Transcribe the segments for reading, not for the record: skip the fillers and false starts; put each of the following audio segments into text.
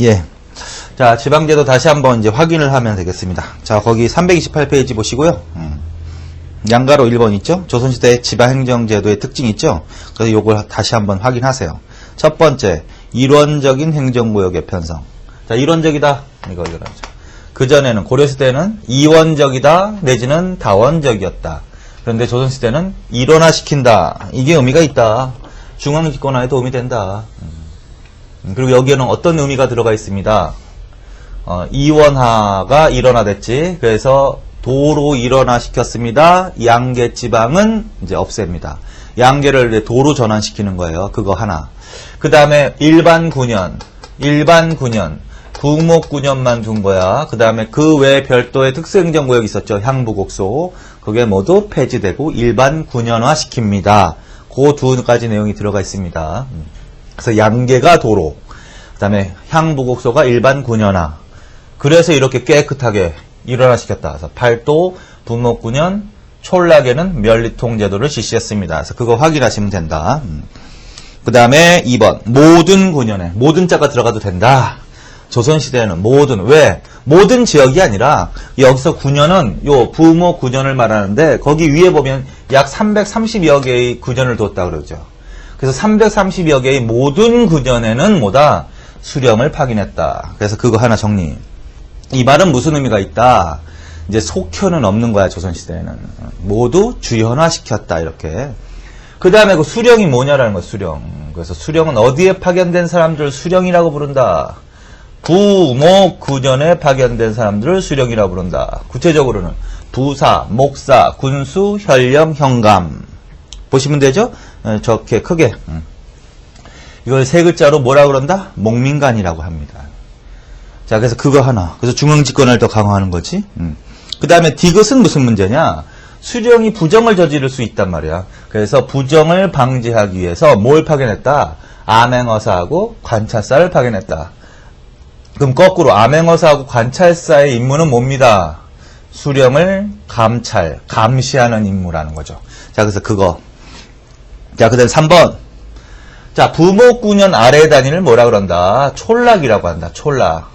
예. 자, 지방제도 다시 한번 이제 확인을 하면 되겠습니다. 자, 거기 328페이지 보시고요. 양가로 1번 있죠? 조선시대 지방행정제도의 특징 있죠? 그래서 요걸 다시 한번 확인하세요. 첫 번째, 일원적인 행정구역의 편성. 자, 일원적이다. 이거 읽어라죠. 그전에는 고려시대는 이원적이다 내지는 다원적이었다. 그런데 조선시대는 일원화시킨다. 이게 의미가 있다. 중앙집권화에 도움이 된다. 그리고 여기에는 어떤 의미가 들어가 있습니다. 이원화가 일원화됐지. 그래서 도로 일원화시켰습니다. 양계 지방은 이제 없앱니다. 양계를 도로 전환시키는 거예요. 그거 하나. 그 다음에 일반 9년, 국목 9년만 둔 거야. 그 다음에 그 외에 별도의 특수행정구역이 있었죠. 향부곡소. 그게 모두 폐지되고 일반 9년화 시킵니다. 그 두 가지 내용이 들어가 있습니다. 그래서 양계가 도로, 그 다음에 향부곡소가 일반 9년화. 그래서 이렇게 깨끗하게 일원화시켰다. 그래서 팔도, 분목 9년, 촌락에는 면리통제도를 실시했습니다. 그래서 그거 확인하시면 된다. 그 다음에 2번, 모든 9년에, 모든 자가 들어가도 된다. 조선시대에는 모든, 왜? 모든 지역이 아니라, 여기서 9년은 요 부목 9년을 말하는데, 거기 위에 보면 약 330여 개의 9년을 뒀다 그러죠. 그래서 330여 개의 모든 9년에는 뭐다? 수령을 파견했다. 그래서 그거 하나 정리. 이 말은 무슨 의미가 있다? 이제 속혀는 없는 거야, 조선시대에는. 모두 주현화시켰다, 이렇게. 그 다음에 그 수령이 뭐냐라는 거야, 수령. 그래서 수령은 어디에 파견된 사람들을 수령이라고 부른다. 부목 9년에 파견된 사람들을 수령이라고 부른다. 구체적으로는 부사, 목사, 군수, 현령, 현감. 보시면 되죠? 저렇게 크게. 이걸 세 글자로 뭐라 그런다? 목민관이라고 합니다. 자, 그래서 그거 하나. 그래서 중앙집권을 더 강화하는 거지. 그 다음에 디귿은 무슨 문제냐? 수령이 부정을 저지를 수 있단 말이야. 그래서 부정을 방지하기 위해서 뭘 파견했다? 암행어사하고 관찰사를 파견했다. 그럼 거꾸로 암행어사하고 관찰사의 임무는 뭡니다? 수령을 감시하는 임무라는 거죠. 자, 그래서 그거. 자, 그 다음에 3번. 자, 부목 9년 아래 단위를 뭐라 그런다? 촌락이라고 한다. 촌락.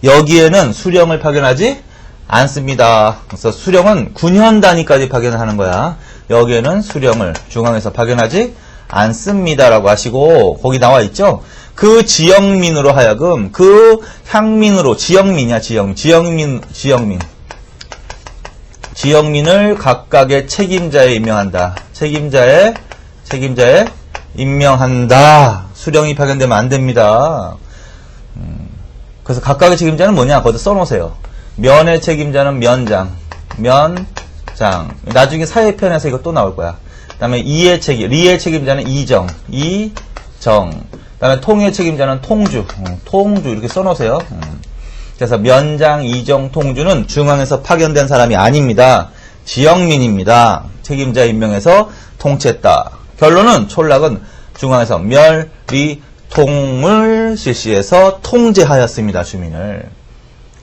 여기에는 수령을 파견하지 않습니다. 그래서 수령은 9년 단위까지 파견을 하는 거야. 여기에는 수령을 중앙에서 파견하지 않습니다라고 하시고, 거기 나와 있죠? 그 지역민으로 하여금 그 향민으로, 지역민이야, 지역민을 각각의 책임자에 임명한다. 책임자에 임명한다. 수령이 파견되면 안 됩니다. 그래서 각각의 책임자는 뭐냐? 거기다 써놓으세요. 면의 책임자는 면장. 나중에 사회편에서 이거 또 나올 거야. 그 다음에 리의 책임자는 이정. 그 다음에 통의 책임자는 통주 이렇게 써놓으세요. 그래서 면장, 이정, 통주는 중앙에서 파견된 사람이 아닙니다. 지역민입니다. 책임자 임명해서 통치했다. 결론은 촌락은 중앙에서 통을 실시해서 통제하였습니다. 주민을.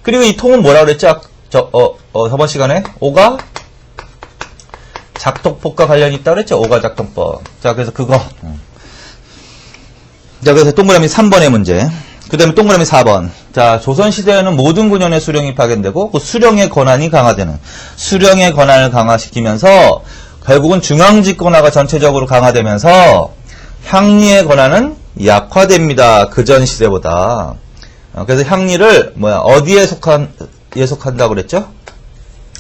그리고 이 통은 뭐라 그랬죠? 저번 시간에 오가 작통법과 관련이 있다 그랬죠? 오가 작통법. 자, 그래서 그거. 자, 그래서 동그라미 3번의 문제. 그 다음에 동그라미 4번. 자, 조선시대에는 모든 9년의 수령이 파견되고, 그 수령의 권한이 강화되는, 수령의 권한을 강화시키면서, 결국은 중앙집권화가 전체적으로 강화되면서, 향리의 권한은 약화됩니다. 그전 시대보다. 그래서 향리를, 어디에 속한다고 그랬죠?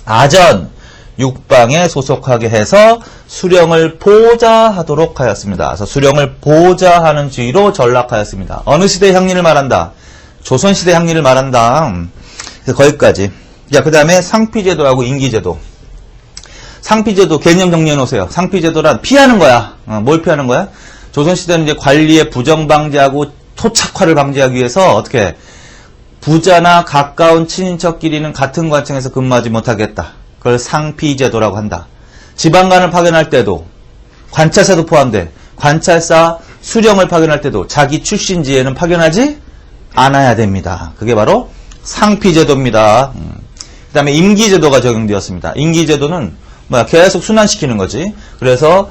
아전, 육방에 소속하게 해서 수령을 보좌하도록 하였습니다. 그래서 수령을 보좌하는 지위로 전락하였습니다. 어느 시대의 향리를 말한다? 조선시대 향리를 말한다. 그래서 거기까지. 자, 그 다음에 상피제도하고 임기제도. 상피제도 개념 정리해 놓으세요. 상피제도란 피하는 거야. 뭘 피하는 거야? 조선시대는 이제 관리의 부정 방지하고 토착화를 방지하기 위해서 어떻게 부자나 가까운 친인척끼리는 같은 관청에서 근무하지 못하겠다. 그걸 상피제도라고 한다. 지방관을 파견할 때도 관찰사도 포함돼. 관찰사 수령을 파견할 때도 자기 출신지에는 파견하지 않아야 됩니다. 그게 바로 상피제도입니다. 그 다음에 임기제도가 적용되었습니다. 임기제도는 계속 순환시키는 거지. 그래서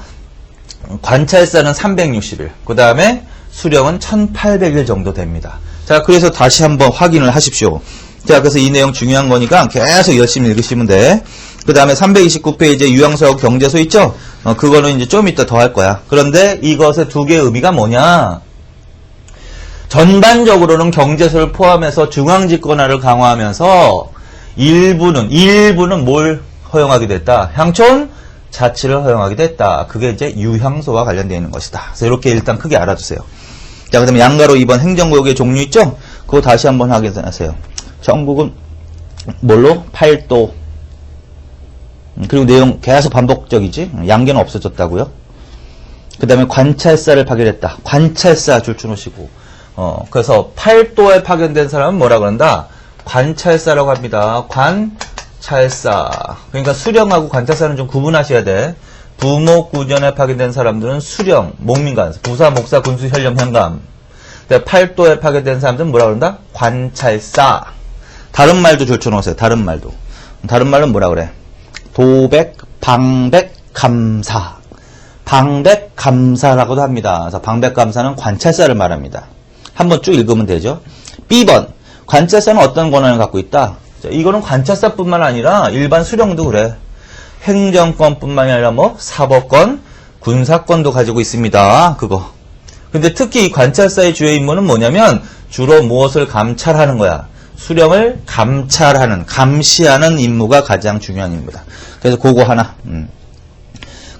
관찰사는 360일, 그 다음에 수령은 1800일 정도 됩니다. 자, 그래서 다시 한번 확인을 하십시오. 자, 그래서 이 내용 중요한 거니까 계속 열심히 읽으시면 돼. 그 다음에 329페이지에 유형수하고 경제수 있죠? 그거는 이제 좀 이따 더 할 거야. 그런데 이것의 두 개의 의미가 뭐냐? 전반적으로는 경제수를 포함해서 중앙집권화를 강화하면서 일부는 뭘 허용하게 됐다? 향촌 자치를 허용하게 됐다. 그게 이제 유향소와 관련되어 있는 것이다. 그래서 이렇게 일단 크게 알아두세요. 자, 그 다음에 양가로 2번 행정구역의 종류 있죠? 그거 다시 한번 확인하세요. 전국은 뭘로? 8도. 그리고 내용 계속 반복적이지? 양계는 없어졌다고요? 그 다음에 관찰사를 파견했다. 관찰사 줄쳐놓으시고. 그래서 8도에 파견된 사람은 뭐라 그런다? 관찰사라고 합니다. 관찰사. 그러니까 수령하고 관찰사는 좀 구분하셔야 돼. 부목구전에 파견된 사람들은 수령, 목민관, 부사, 목사, 군수, 현령, 현감. 8도에 파견된 사람들은 뭐라 그런다? 관찰사. 다른 말도 줄쳐놓으세요. 다른 말도. 다른 말은 뭐라 그래? 도백, 방백, 감사. 방백, 감사라고도 합니다. 그래서 방백, 감사는 관찰사를 말합니다. 한번 쭉 읽으면 되죠. B번. 관찰사는 어떤 권한을 갖고 있다? 자, 이거는 관찰사뿐만 아니라 일반 수령도 그래. 행정권뿐만이 아니라 뭐 사법권, 군사권도 가지고 있습니다. 그거. 근데 특히 이 관찰사의 주요 임무는 뭐냐면 주로 무엇을 감찰하는 거야? 수령을 감찰하는, 감시하는 임무가 가장 중요한 임무다. 그래서 그거 하나.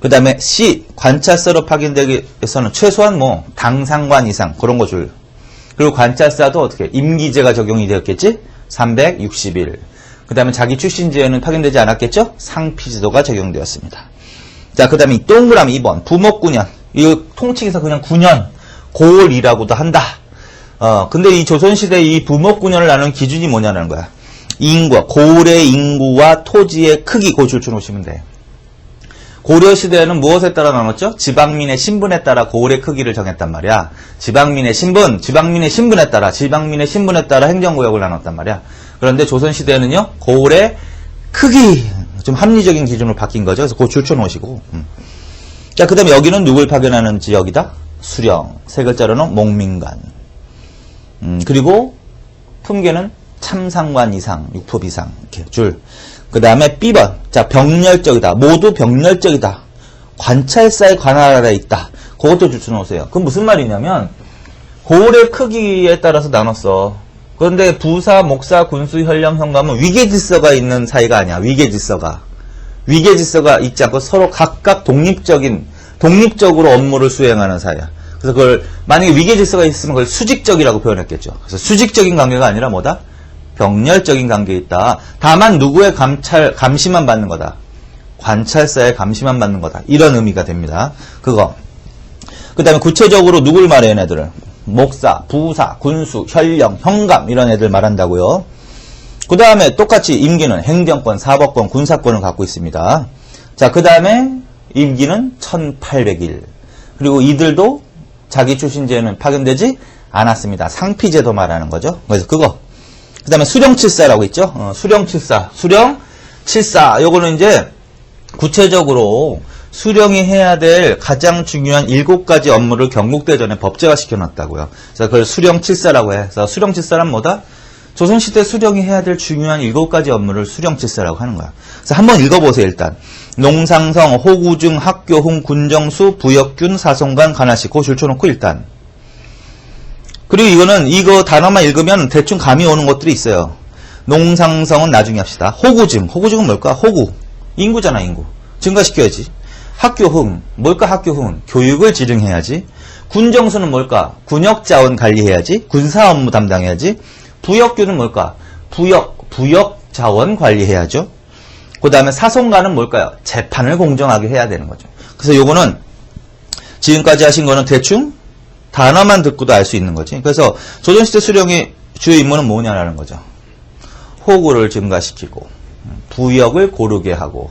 그 다음에 C, 관찰사로 파견되기 위해서는 최소한 뭐 당상관 이상 그런 거 줄. 그리고 관찰사도 어떻게 임기제가 적용이 되었겠지? 360일. 그 다음에 자기 출신지에는 파견되지 않았겠죠? 상피지도가 적용되었습니다. 자, 그 다음에 동그라미 2번 부목구년. 이거 통칭해서 그냥 9년 고을이라고도 한다. 근데 이 조선시대 이 부목구년을 나누는 기준이 뭐냐는 거야. 인구, 고을의 인구와 토지의 크기, 그거 줄쳐놓으시면 돼. 고려시대에는 무엇에 따라 나눴죠? 지방민의 신분에 따라 고을의 크기를 정했단 말이야. 지방민의 신분에 따라 행정구역을 나눴단 말이야. 그런데 조선시대에는요, 고을의 크기, 좀 합리적인 기준으로 바뀐 거죠. 그래서 그거 줄쳐놓으시고. 자, 그 다음에 여기는 누굴 파견하는 지역이다? 수령. 세 글자로는 목민관. 그리고 품계는 참상관 이상, 육법 이상. 이렇게 줄. 그 다음에 B번. 자, 병렬적이다. 모두 병렬적이다. 관찰사에 관할 아래 있다. 그것도 줄쳐놓으세요. 그건 무슨 말이냐면, 고을의 크기에 따라서 나눴어. 그런데 부사, 목사, 군수, 현령, 현감은 위계질서가 있는 사이가 아니야. 위계질서가 있지 않고 서로 각각 독립적으로 업무를 수행하는 사이야. 그래서 그걸 만약에 위계질서가 있으면 그걸 수직적이라고 표현했겠죠. 그래서 수직적인 관계가 아니라 뭐다? 병렬적인 관계에 있다. 다만 누구의 감시만 받는 거다. 관찰사의 감시만 받는 거다. 이런 의미가 됩니다. 그거. 그 다음에 구체적으로 누굴 말해, 얘네들을? 목사, 부사, 군수, 현령, 현감 이런 애들 말한다고요. 그 다음에 똑같이 임기는 행정권, 사법권, 군사권을 갖고 있습니다. 자, 그 다음에 임기는 1800일. 그리고 이들도 자기 출신제에는 파견되지 않았습니다. 상피제도 말하는 거죠. 그래서 그거. 그 다음에 수령칠사라고 있죠. 수령칠사. 요거는 이제 구체적으로 수령이 해야 될 가장 중요한 7가지 업무를 경국대전에 법제화 시켜놨다고요. 그래서 그걸 수령칠사라고 해. 그래서 수령칠사란 뭐다? 조선시대 수령이 해야 될 중요한 7가지 업무를 수령칠사라고 하는 거야. 그래서 한번 읽어보세요, 일단. 농상성, 호구중, 학교훈, 군정수, 부역균, 사송관, 관할시. 그거 줄쳐놓고 일단. 그리고 이거 단어만 읽으면 대충 감이 오는 것들이 있어요. 농상성은 나중에 합시다. 호구증은 뭘까? 호구. 인구잖아, 인구. 증가시켜야지. 학교흥. 뭘까, 학교흥? 교육을 지령해야지. 군정수는 뭘까? 군역자원 관리해야지. 군사 업무 담당해야지. 부역균은 뭘까? 부역자원 관리해야죠. 그 다음에 사송관은 뭘까요? 재판을 공정하게 해야 되는 거죠. 그래서 요거는 지금까지 하신 거는 대충 단어만 듣고도 알 수 있는 거지. 그래서 조선시대 수령의 주요 임무는 뭐냐라는 거죠. 호구를 증가시키고 부역을 고르게 하고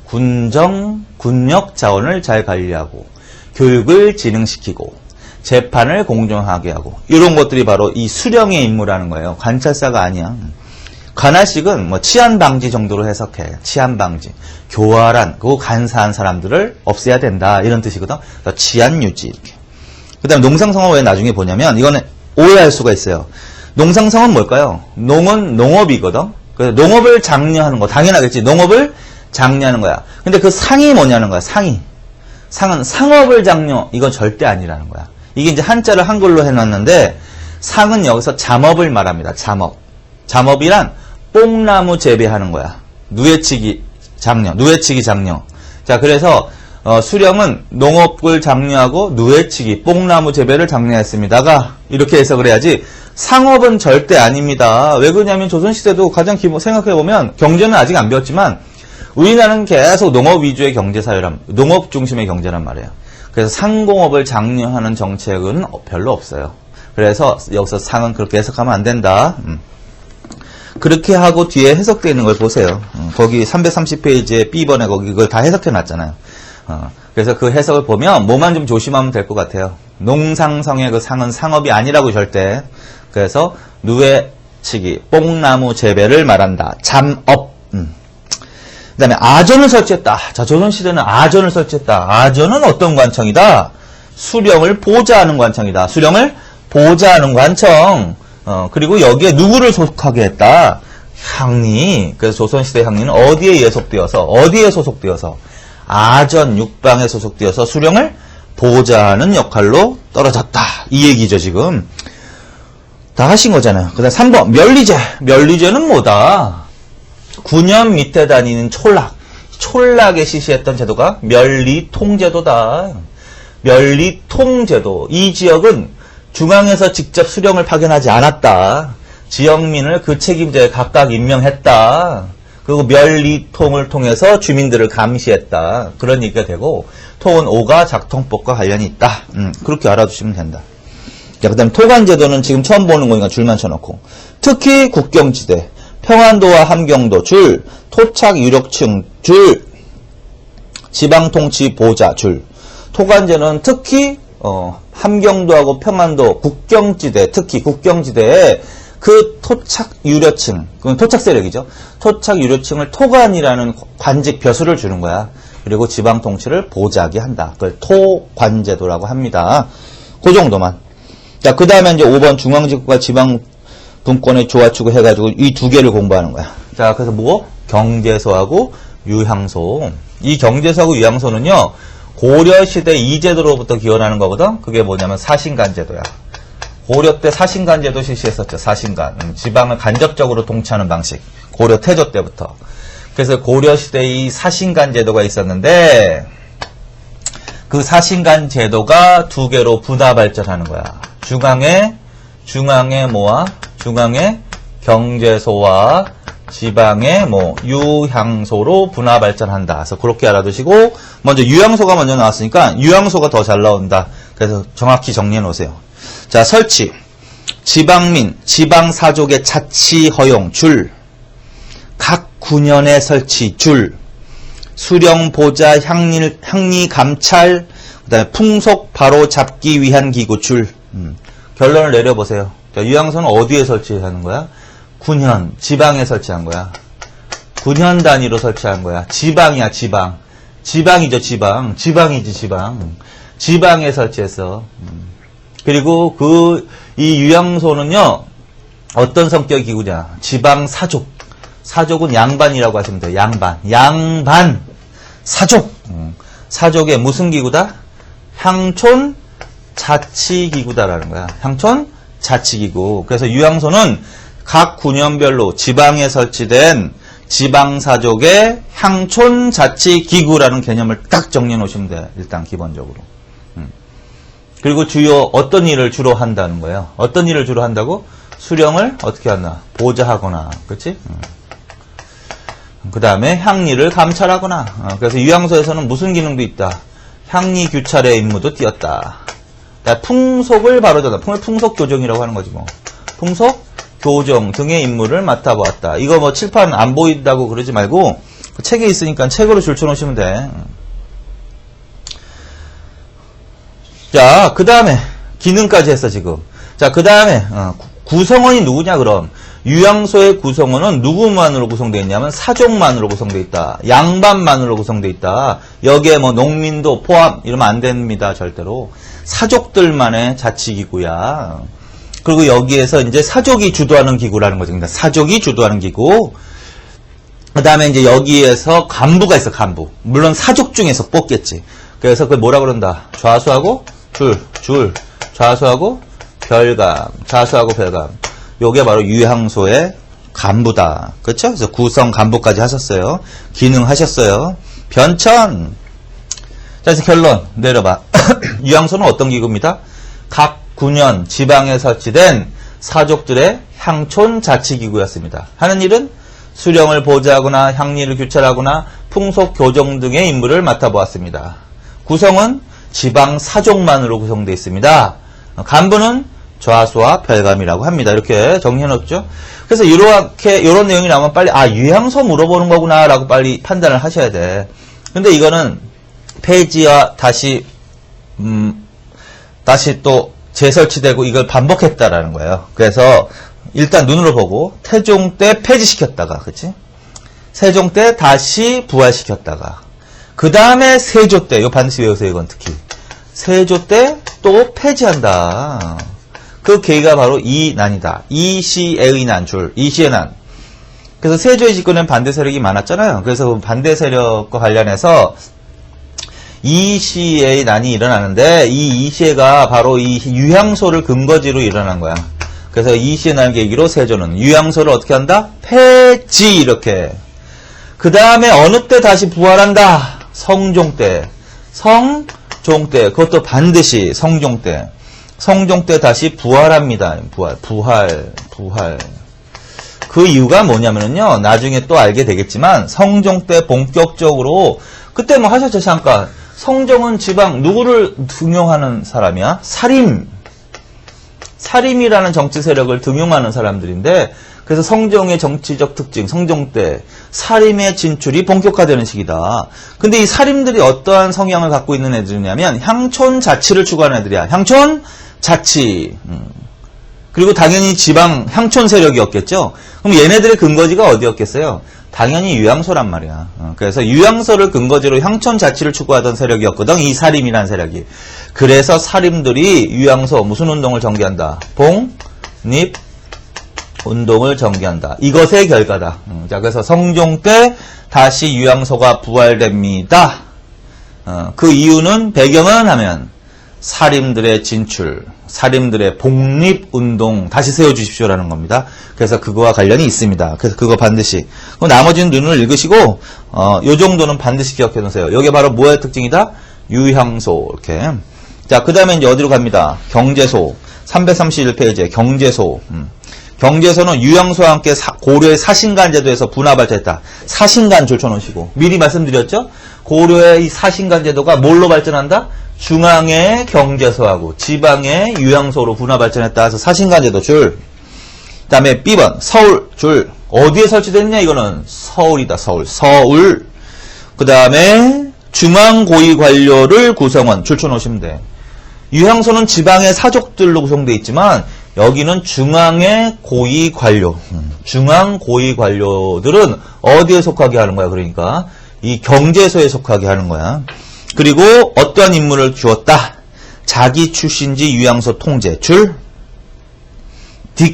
군역 자원을 잘 관리하고 교육을 진흥시키고 재판을 공정하게 하고 이런 것들이 바로 이 수령의 임무라는 거예요. 관찰사가 아니야. 관할식은 뭐 치안 방지 정도로 해석해. 치안 방지. 교활한, 그거 간사한 사람들을 없애야 된다. 이런 뜻이거든. 치안 유지. 이렇게. 그 다음에 농상성은 왜 나중에 보냐면 이거는 오해할 수가 있어요. 농상성은 뭘까요? 농은 농업이거든. 그래서 농업을 장려하는 거 당연하겠지. 농업을 장려하는 거야. 근데 그 상이 뭐냐는 거야. 상이. 상은 상업을 장려. 이건 절대 아니라는 거야. 이게 이제 한자를 한글로 해놨는데 상은 여기서 잠업을 말합니다. 잠업. 잠업이란 뽕나무 재배하는 거야. 누에치기 장려. 누에치기 장려. 자, 그래서 수령은 농업을 장려하고 누에치기, 뽕나무 재배를 장려했습니다가 이렇게 해석을 해야지 상업은 절대 아닙니다. 왜 그러냐면 조선시대도 가장 기본 생각해보면 경제는 아직 안 배웠지만 우리나라는 계속 농업 위주의 경제사회란, 농업 중심의 경제란 말이에요. 그래서 상공업을 장려하는 정책은 별로 없어요. 그래서 여기서 상은 그렇게 해석하면 안 된다. 그렇게 하고 뒤에 해석되어 있는 걸 보세요. 거기 330페이지에 B번에 거기 그걸 다 해석해 놨잖아요. 그래서 그 해석을 보면 뭐만 좀 조심하면 될 것 같아요. 농상성의 그 상은 상업이 아니라고 절대. 그래서 누에치기, 뽕나무 재배를 말한다. 잠업. 그 다음에 아전을 설치했다. 자, 조선시대는 아전을 설치했다. 아전은 어떤 관청이다? 수령을 보좌하는 관청이다. 수령을 보좌하는 관청. 그리고 여기에 누구를 속하게 했다? 향리. 그래서 조선시대 향리는 어디에 소속되어서 아전 육방에 소속되어서 수령을 보좌하는 역할로 떨어졌다. 이 얘기죠, 지금. 다 하신 거잖아요. 그 다음 3번, 멸리제. 멸리제는 뭐다? 9년 밑에 다니는 촌락에 시시했던 제도가 멸리통제도다. 멸리통제도. 이 지역은 중앙에서 직접 수령을 파견하지 않았다. 지역민을 그 책임자에 각각 임명했다. 그리고 멸리통을 통해서 주민들을 감시했다. 그런 얘기가 되고 통은 오가 작통법과 관련이 있다. 그렇게 알아두시면 된다. 자, 그 다음 토관제도는 지금 처음 보는 거니까 줄만 쳐놓고 특히 국경지대, 평안도와 함경도 줄, 토착 유력층 줄, 지방통치 보좌 줄. 토관제는 특히 함경도하고 평안도 국경지대, 특히 국경지대에 그 토착 유려층, 그건 토착 세력이죠. 토착 유려층을 토관이라는 관직 벼슬을 주는 거야. 그리고 지방 통치를 보좌하게 한다. 그걸 토관제도라고 합니다. 그 정도만. 자, 그 다음에 이제 5번 중앙지구과 지방 분권의 조화축을 해가지고 이 두 개를 공부하는 거야. 자, 그래서 뭐? 경제소하고 유향소. 이 경제소하고 유향소는요, 고려시대 이제도로부터 기원하는 거거든? 그게 뭐냐면 사신간제도야. 고려 때 사신간제도 실시했었죠. 사신간. 지방을 간접적으로 통치하는 방식. 고려 태조 때부터. 그래서 고려시대의 사신간제도가 있었는데 그 사신간제도가 두 개로 분화 발전하는 거야. 중앙에 뭐와? 중앙에 경제소와 지방의 유향소로 분화 발전한다. 그래서 그렇게 알아두시고 먼저 유향소가 먼저 나왔으니까 유향소가 더 잘 나온다. 그래서 정확히 정리해 놓으세요. 자, 설치. 지방민, 지방사족의 자치 허용 줄. 각 군현의 설치 줄. 수령 보좌 향리 감찰. 그다음에 풍속 바로 잡기 위한 기구 줄. 결론을 내려보세요. 자, 유향소는 어디에 설치하는 거야? 군현, 지방에 설치한 거야. 군현 단위로 설치한 거야. 지방이야, 지방. 지방이죠, 지방. 지방이지, 지방. 지방에 설치했어. 그리고 이 유향소는요, 어떤 성격의 기구냐? 지방 사족. 사족은 양반이라고 하시면 돼요. 양반. 사족. 사족의 무슨 기구다? 향촌 자치기구다라는 거야. 향촌 자치기구. 그래서 유향소는 각 군현별로 지방에 설치된 지방사족의 향촌 자치기구라는 개념을 딱 정리해 놓으시면 돼. 일단 기본적으로. 그리고 주요 어떤 일을 주로 한다는 거예요. 어떤 일을 주로 한다고? 수령을 어떻게 한다? 보좌하거나. 그렇지? 그 다음에 향리를 감찰하거나. 그래서 유향소에서는 무슨 기능도 있다? 향리 규찰의 임무도 띄었다. 풍속을 바로잡다. 풍속 교정이라고 하는 거지 뭐. 풍속 교정 등의 임무를 맡아보았다. 이거 뭐 칠판 안 보인다고 그러지 말고 그 책에 있으니까 책으로 줄쳐놓으시면 돼. 자, 그 다음에 기능까지 했어 지금. 자, 그 다음에 구성원이 누구냐 그럼. 유향소의 구성원은 누구만으로 구성되어 있냐면 사족만으로 구성되어 있다. 양반만으로 구성되어 있다. 여기에 뭐 농민도 포함 이러면 안 됩니다. 절대로. 사족들만의 자치기구야. 그리고 여기에서 이제 사족이 주도하는 기구라는 거죠. 그러니까 사족이 주도하는 기구. 그 다음에 이제 여기에서 간부가 있어, 간부. 물론 사족 중에서 뽑겠지. 그래서 그걸 뭐라 그런다? 좌수하고 줄, 좌수하고 별감, 좌수하고 별감. 요게 바로 유향소의 간부다. 그렇죠? 그래서 구성 간부까지 하셨어요. 기능 하셨어요. 변천. 자, 그래서 결론 내려봐. 유향소는 어떤 기구입니다? 각 군현, 지방에 설치된 사족들의 향촌 자치기구였습니다. 하는 일은 수령을 보좌하거나 향리를 규찰하거나 풍속 교정 등의 임무를 맡아보았습니다. 구성은 지방 사족만으로 구성되어 있습니다. 간부는 좌수와 별감이라고 합니다. 이렇게 정리해놓죠. 그래서 이렇게 이런 내용이 나오면 빨리 유향소 물어보는 거구나라고 빨리 판단을 하셔야 돼. 근데 이거는 페이지와 다시 또 재설치되고 이걸 반복했다라는 거예요. 그래서 일단 눈으로 보고 태종 때 폐지시켰다가, 그치? 세종 때 다시 부활시켰다가, 그 다음에 세조 때, 이거 반드시 외우세요. 이건 특히 세조 때 또 폐지한다. 그 계기가 바로 이 난이다. 이시의 난 줄, 이시의 난. 그래서 세조의 집권에는 반대 세력이 많았잖아요. 그래서 반대 세력과 관련해서 이시의 난이 일어나는데, 이 이시가 바로 이 유향소를 근거지로 일어난 거야. 그래서 이시의 난 계기로 세조는 유향소를 어떻게 한다? 폐지, 이렇게. 그 다음에 어느 때 다시 부활한다? 성종 때. 성종 때. 그것도 반드시 성종 때. 성종 때 다시 부활합니다. 부활. 그 이유가 뭐냐면요. 나중에 또 알게 되겠지만, 성종 때 본격적으로, 그때 뭐 하셨죠, 잠깐. 성종은 지방, 누구를 등용하는 사람이야? 사림이라는 정치 세력을 등용하는 사람들인데, 그래서 성종의 정치적 특징, 성종 때 사림의 진출이 본격화되는 시기다. 근데 이 사림들이 어떠한 성향을 갖고 있는 애들이냐면 향촌 자치를 추구하는 애들이야. 향촌 자치. 그리고 당연히 지방 향촌 세력이었겠죠. 그럼 얘네들의 근거지가 어디였겠어요? 당연히 유향소란 말이야. 그래서 유향소를 근거지로 향촌 자치를 추구하던 세력이었거든. 이 사림이라는 세력이. 그래서 사림들이 유향소 무슨 운동을 전개한다? 봉립 운동을 전개한다. 이것의 결과다. 자, 그래서 성종 때 다시 유향소가 부활됩니다. 그 이유는 배경은 하면 사림들의 진출, 사림들의 복립운동 다시 세워주십시오라는 겁니다. 그래서 그거와 관련이 있습니다. 그래서 그거 반드시. 그럼 나머지는 눈을 읽으시고 요 정도는 반드시 기억해 놓으세요. 이게 바로 뭐의 특징이다? 유향소. 이렇게. 자, 그 다음에 이제 어디로 갑니다? 경제소. 331페이지에 경제소. 경제소는 유향소와 함께 고려의 사신간 제도에서 분화 발전했다. 사신간 줄쳐놓으시고 미리 말씀드렸죠? 고려의 이 사신간 제도가 뭘로 발전한다? 중앙의 경제소하고 지방의 유향소로 분화 발전했다. 해서 사신간 제도 줄. 그 다음에 B번 서울 줄. 어디에 설치됐냐? 이거는 서울이다. 서울. 그 다음에 중앙고위 관료를 구성원 줄쳐놓으시면 돼. 유향소는 지방의 사족들로 구성되어 있지만 여기는 중앙의 고위 관료. 중앙 고위 관료들은 어디에 속하게 하는 거야? 그러니까 이 경제소에 속하게 하는 거야. 그리고 어떠한 임무를 주었다? 자기 출신지 유향소 통제 줄.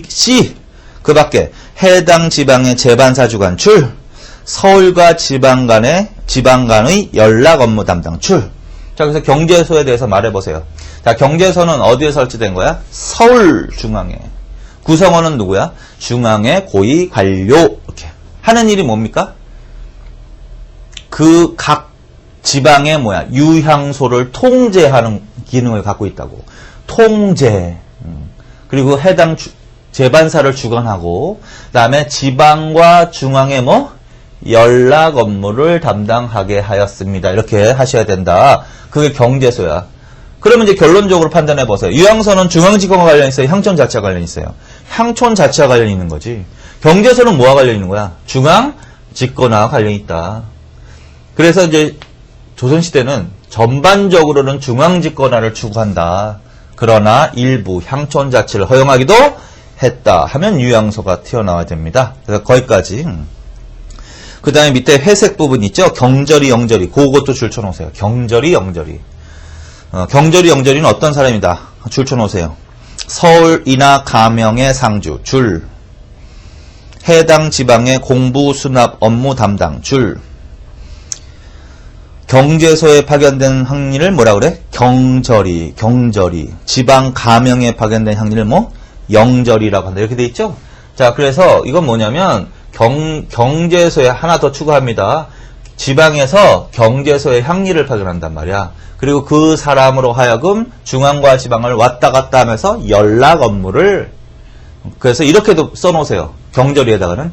C. 그 밖에 해당 지방의 재반사 주관 줄. 서울과 지방 간의 연락 업무 담당 줄. 자, 그래서 경제소에 대해서 말해보세요. 자, 경제소는 어디에 설치된 거야? 서울 중앙에. 구성원은 누구야? 중앙의 고위 관료. 이렇게 하는 일이 뭡니까? 그 각 지방의 유향소를 통제하는 기능을 갖고 있다고. 통제. 그리고 해당 재반사를 주관하고, 그 다음에 지방과 중앙의 연락 업무를 담당하게 하였습니다. 이렇게 하셔야 된다. 그게 경제소야. 그러면 이제 결론적으로 판단해 보세요. 유향소는 중앙집권과 관련이 있어요? 향촌 자치와 관련이 있어요? 향촌 자치와 관련이 있는 거지. 경제소는 뭐와 관련이 있는 거야? 중앙집권과 관련이 있다. 그래서 이제 조선시대는 전반적으로는 중앙집권화를 추구한다. 그러나 일부 향촌 자치를 허용하기도 했다 하면 유향소가 튀어나와야 됩니다. 그래서 거기까지. 그 다음에 밑에 회색 부분 있죠? 경절이, 영절이. 그것도 줄쳐놓으세요. 경절이, 영절이. 경절이, 영절이는 어떤 사람이다? 줄쳐놓으세요. 서울이나 가명의 상주, 줄. 해당 지방의 공부, 수납, 업무 담당, 줄. 경제소에 파견된 항리를 뭐라 그래? 경절이. 지방 가명에 파견된 항리를 뭐? 영절이라고 한다. 이렇게 돼 있죠? 자, 그래서 이건 뭐냐면, 경제소에 하나 더 추가합니다. 지방에서 경제소에 항리를 파견한단 말이야. 그리고 그 사람으로 하여금 중앙과 지방을 왔다 갔다 하면서 연락 업무를, 그래서 이렇게도 써놓으세요. 경절이에다가는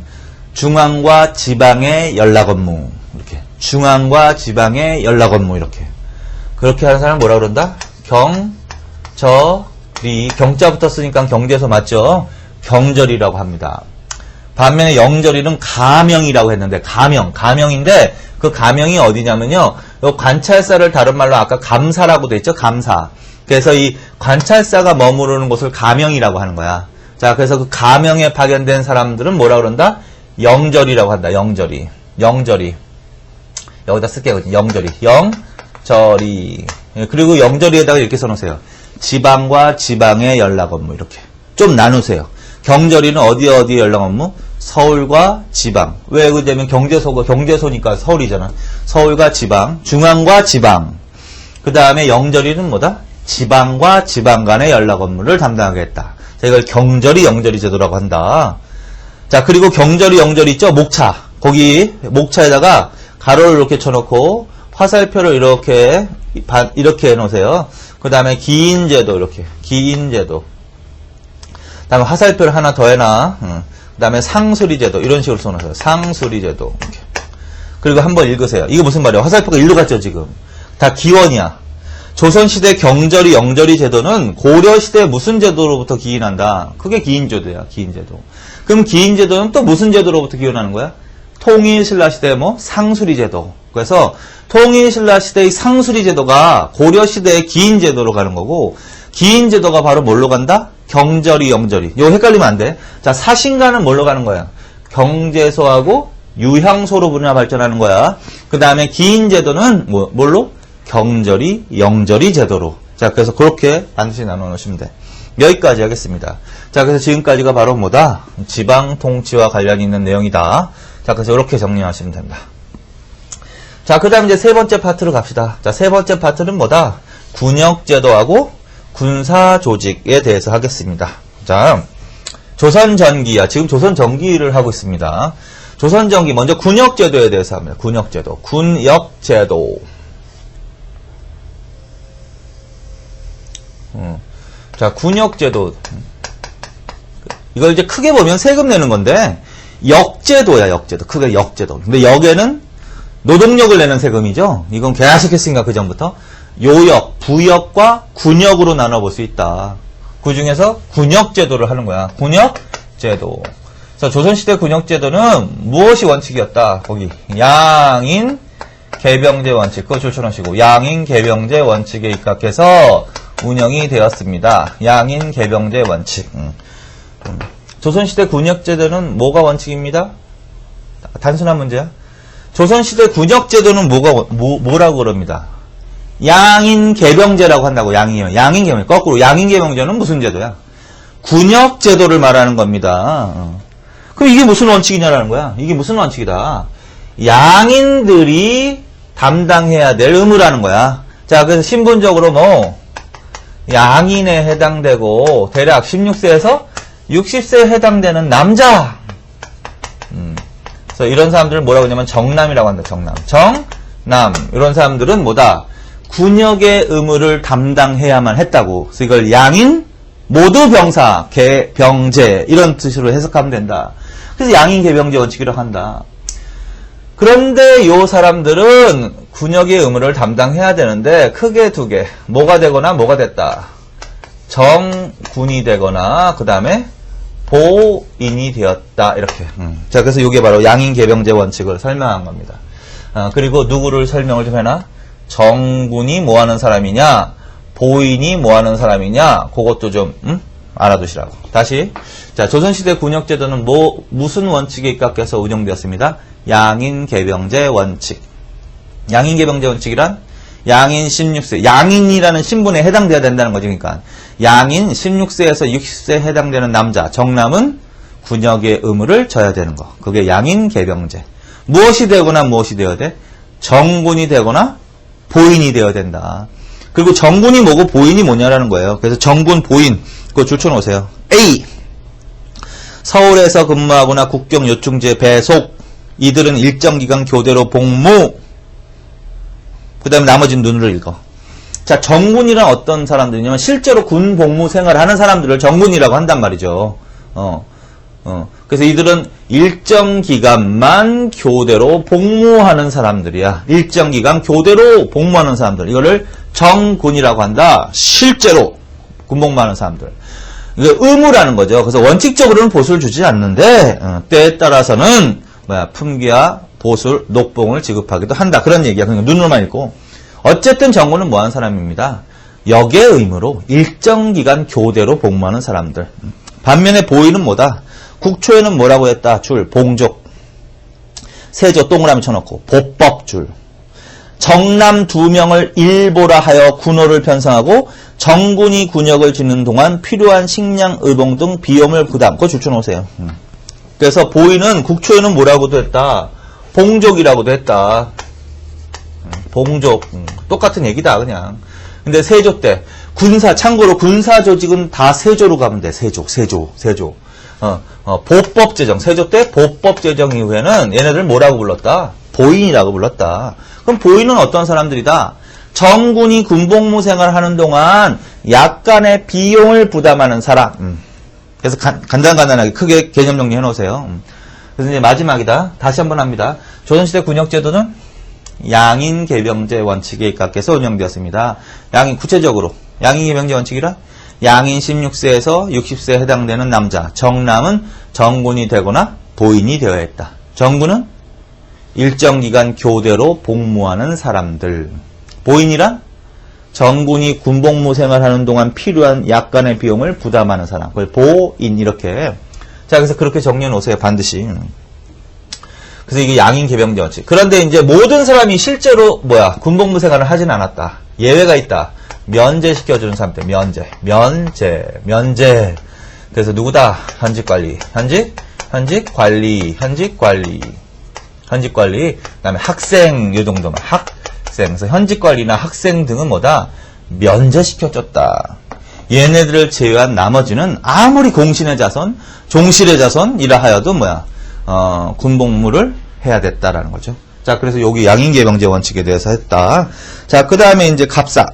중앙과 지방의 연락 업무. 이렇게. 중앙과 지방의 연락 업무. 이렇게. 그렇게 하는 사람 뭐라 그런다? 경절이. 경자부터 쓰니까 경제소 맞죠? 경절이라고 합니다. 반면에 영절이는 가명이라고 했는데, 가명인데, 그 가명이 어디냐면요, 요 관찰사를 다른 말로 아까 감사라고 돼 있죠? 감사. 그래서 이 관찰사가 머무르는 곳을 가명이라고 하는 거야. 자, 그래서 그 가명에 파견된 사람들은 뭐라 그런다? 영절이라고 한다. 영절이. 여기다 쓸게요. 영절이. 그리고 영절이에다가 이렇게 써놓으세요. 지방과 지방의 연락 업무. 이렇게. 좀 나누세요. 경절이는 어디 연락 업무? 서울과 지방. 왜 그러냐면 경제소니까 서울이잖아. 서울과 지방, 중앙과 지방. 그 다음에 영절이는 뭐다? 지방과 지방 간의 연락 업무를 담당하겠다. 자, 이걸 경절이 영절이 제도라고 한다. 자, 그리고 경절이 영절이 있죠? 목차. 거기 목차에다가 가로를 이렇게 쳐놓고 화살표를 이렇게 해놓으세요. 그 다음에 기인제도 이렇게. 기인제도. 그 다음에 화살표를 하나 더 해놔. 그 다음에 상수리제도. 이런 식으로 써놓으세요. 상수리제도. 이렇게. 그리고 한번 읽으세요. 이거 무슨 말이야? 화살표가 일로 갔죠, 지금. 다 기원이야. 조선시대 경절이 영절이 제도는 고려시대 무슨 제도로부터 기인한다? 그게 기인제도야, 기인제도. 그럼 기인제도는 또 무슨 제도로부터 기원하는 거야? 통일신라시대 상수리제도. 그래서 통일신라시대의 상수리제도가 고려시대의 기인제도로 가는 거고, 기인제도가 바로 뭘로 간다? 경절이, 영절이. 이거 헷갈리면 안 돼. 자, 사신가는 뭘로 가는 거야? 경제소하고 유향소로 분야 발전하는 거야. 그 다음에 기인제도는 뭘로? 경절이, 영절이 제도로. 자, 그래서 그렇게 반드시 나눠 놓으시면 돼. 여기까지 하겠습니다. 자, 그래서 지금까지가 바로 뭐다? 지방 통치와 관련이 있는 내용이다. 자, 그래서 이렇게 정리하시면 된다. 자, 그 다음 이제 세 번째 파트로 갑시다. 자, 세 번째 파트는 뭐다? 군역제도하고 군사조직에 대해서 하겠습니다. 자, 조선전기야. 지금 조선전기를 하고 있습니다. 조선전기, 먼저 군역제도에 대해서 합니다. 군역제도. 자, 군역제도. 이걸 이제 크게 보면 세금 내는 건데, 역제도야, 역제도. 크게 역제도. 근데 역에는 노동력을 내는 세금이죠. 이건 계속했으니까 그 전부터. 요역, 부역과 군역으로 나눠볼 수 있다. 그 중에서 군역제도를 하는 거야. 군역제도. 그래서 조선시대 군역제도는 무엇이 원칙이었다? 거기 양인 개병제 원칙. 그거 조천하시고 양인 개병제 원칙에 입각해서 운영이 되었습니다. 양인 개병제 원칙. 조선시대 군역제도는 뭐가 원칙입니다? 단순한 문제야. 조선시대 군역제도는 뭐라고 그럽니다? 양인 개병제라고 한다고. 양인 개병제. 거꾸로 양인 개병제는 무슨 제도야? 군역제도를 말하는 겁니다. 그럼 이게 무슨 원칙이냐라는 거야. 이게 무슨 원칙이다. 양인들이 담당해야 될 의무라는 거야. 자, 그래서 신분적으로 양인에 해당되고 대략 16세에서 60세에 해당되는 남자. 그래서 이런 사람들은 뭐라고 하냐면 정남이라고 한다. 정남. 이런 사람들은 뭐다? 군역의 의무를 담당해야만 했다고. 그래서 이걸 양인, 모두 병사, 개병제 이런 뜻으로 해석하면 된다. 그래서 양인 개병제 원칙이라고 한다. 그런데 요 사람들은 군역의 의무를 담당해야 되는데 크게 두 개. 뭐가 되거나 뭐가 됐다. 정군이 되거나 그 다음에 보인이 되었다. 이렇게. 자, 그래서 이게 바로 양인 개병제 원칙을 설명한 겁니다. 그리고 누구를 설명을 좀 해놔? 정군이 뭐하는 사람이냐, 보인이 뭐하는 사람이냐, 그것도 좀 알아두시라고. 다시. 자, 조선시대 군역제도는 무슨 원칙에 입각해서 운영되었습니다. 양인 개병제 원칙. 양인 개병제 원칙이란 양인 16세. 양인이라는 신분에 해당돼야 된다는 거죠. 그러니까 양인 16세에서 60세에 해당되는 남자, 정남은 군역의 의무를 져야 되는 거. 그게 양인 개병제. 무엇이 되거나 무엇이 되어야 돼? 정군이 되거나 보인이 되어야 된다. 그리고 정군이 뭐고 보인이 뭐냐라는 거예요. 그래서 정군, 보인 그거 줄쳐놓으세요. A. 서울에서 근무하거나 국경 요충지에 배속. 이들은 일정 기간 교대로 복무. 그 다음에 나머지는 눈으로 읽어. 자, 정군이란 어떤 사람들이냐면 실제로 군 복무 생활을 하는 사람들을 정군이라고 한단 말이죠. 그래서 이들은 일정 기간만 교대로 복무하는 사람들이야. 일정 기간 교대로 복무하는 사람들. 이거를 정군이라고 한다. 실제로 군 복무하는 사람들. 이게 의무라는 거죠. 그래서 원칙적으로는 보수를 주지 않는데 때에 따라서는 품귀와 보술, 녹봉을 지급하기도 한다. 그런 얘기야. 그러니까 눈으로만 읽고. 어쨌든 정군은 뭐하는 사람입니다. 역의 의무로 일정 기간 교대로 복무하는 사람들. 반면에 보인은 뭐다? 국초에는 뭐라고 했다? 줄, 봉족. 세조 동그라미 쳐놓고 보법줄. 정남 2명을 일보라 하여 군호를 편성하고 정군이 군역을 짓는 동안 필요한 식량, 의봉 등 비용을 부담. 그거 줄쳐놓으세요. 그래서 보인은 국초에는 뭐라고도 했다? 봉족이라고도 했다. 봉족. 똑같은 얘기다 그냥. 근데 세조 때 군사, 참고로 군사 조직은 다 세조로 가면 돼. 세조. 보법 제정. 세조 때 보법 제정 이후에는 얘네들 뭐라고 불렀다? 보인이라고 불렀다. 그럼 보인은 어떤 사람들이다? 정군이 군복무 생활을 하는 동안 약간의 비용을 부담하는 사람. 그래서 간단하게 크게 개념 정리해 놓으세요. 그래서 이제 마지막이다. 다시 한번 합니다. 조선시대 군역제도는 양인 개병제 원칙에 입각해서 운영되었습니다. 양인, 구체적으로 양인 개병제 원칙이라 양인 16세에서 60세에 해당되는 남자, 정남은 정군이 되거나 보인이 되어야 했다. 정군은 일정 기간 교대로 복무하는 사람들. 보인이란 정군이 군복무 생활하는 동안 필요한 약간의 비용을 부담하는 사람. 그걸 보인 이렇게. 자, 그래서 그렇게 정리해 놓으세요. 반드시. 그래서 이게 양인 개병제 원칙. 그런데 이제 모든 사람이 실제로 군복무 생활을 하진 않았다. 예외가 있다. 면제시켜주는 사람들. 면제. 그래서 누구다? 현직관리. 현직관리. 그 다음에 학생, 요 정도만. 학생. 그래서 현직관리나 학생 등은 뭐다? 면제시켜줬다. 얘네들을 제외한 나머지는 아무리 공신의 자손, 종실의 자손이라 하여도 군복무를 해야 됐다라는 거죠. 자, 그래서 여기 양인개병제 원칙에 대해서 했다. 자, 그 다음에 이제 갑사.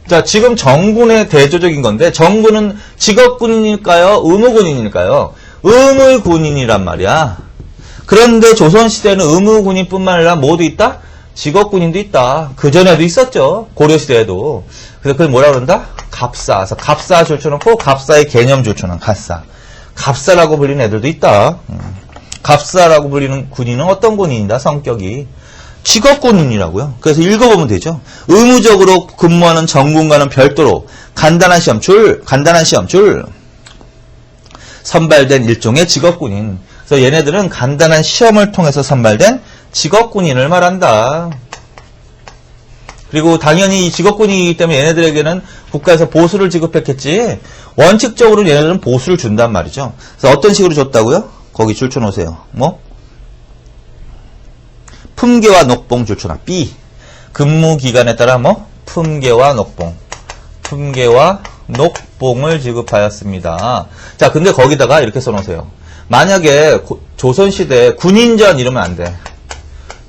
자, 지금 정군의 대조적인 건데, 정군은 직업군인일까요? 의무군인일까요? 의무군인이란 말이야. 그런데 조선시대는 의무군인뿐만 아니라 뭐도 있다? 직업군인도 있다. 그전에도 있었죠. 고려시대에도. 그래서 그걸 뭐라 그런다? 갑사. 그래서 갑사 줄쳐놓고 갑사의 개념 줄쳐놓은 갑사. 갑사라고 불리는 애들도 있다. 갑사라고 불리는 군인은 어떤 군인이다? 성격이. 직업군인이라고요. 그래서 읽어보면 되죠. 의무적으로 근무하는 정군과는 별도로 간단한 시험 줄 선발된 일종의 직업군인. 그래서 얘네들은 간단한 시험을 통해서 선발된 직업군인을 말한다. 그리고 당연히 이 직업군이기 때문에 얘네들에게는 국가에서 보수를 지급했겠지. 원칙적으로 얘네들은 보수를 준단 말이죠. 그래서 어떤 식으로 줬다고요? 거기 줄쳐놓으세요. 품계와 녹봉 줄쳐놔. B. 근무 기간에 따라 품계와 녹봉을 지급하였습니다. 자, 근데 거기다가 이렇게 써놓으세요. 만약에 조선시대 군인전 이러면 안 돼.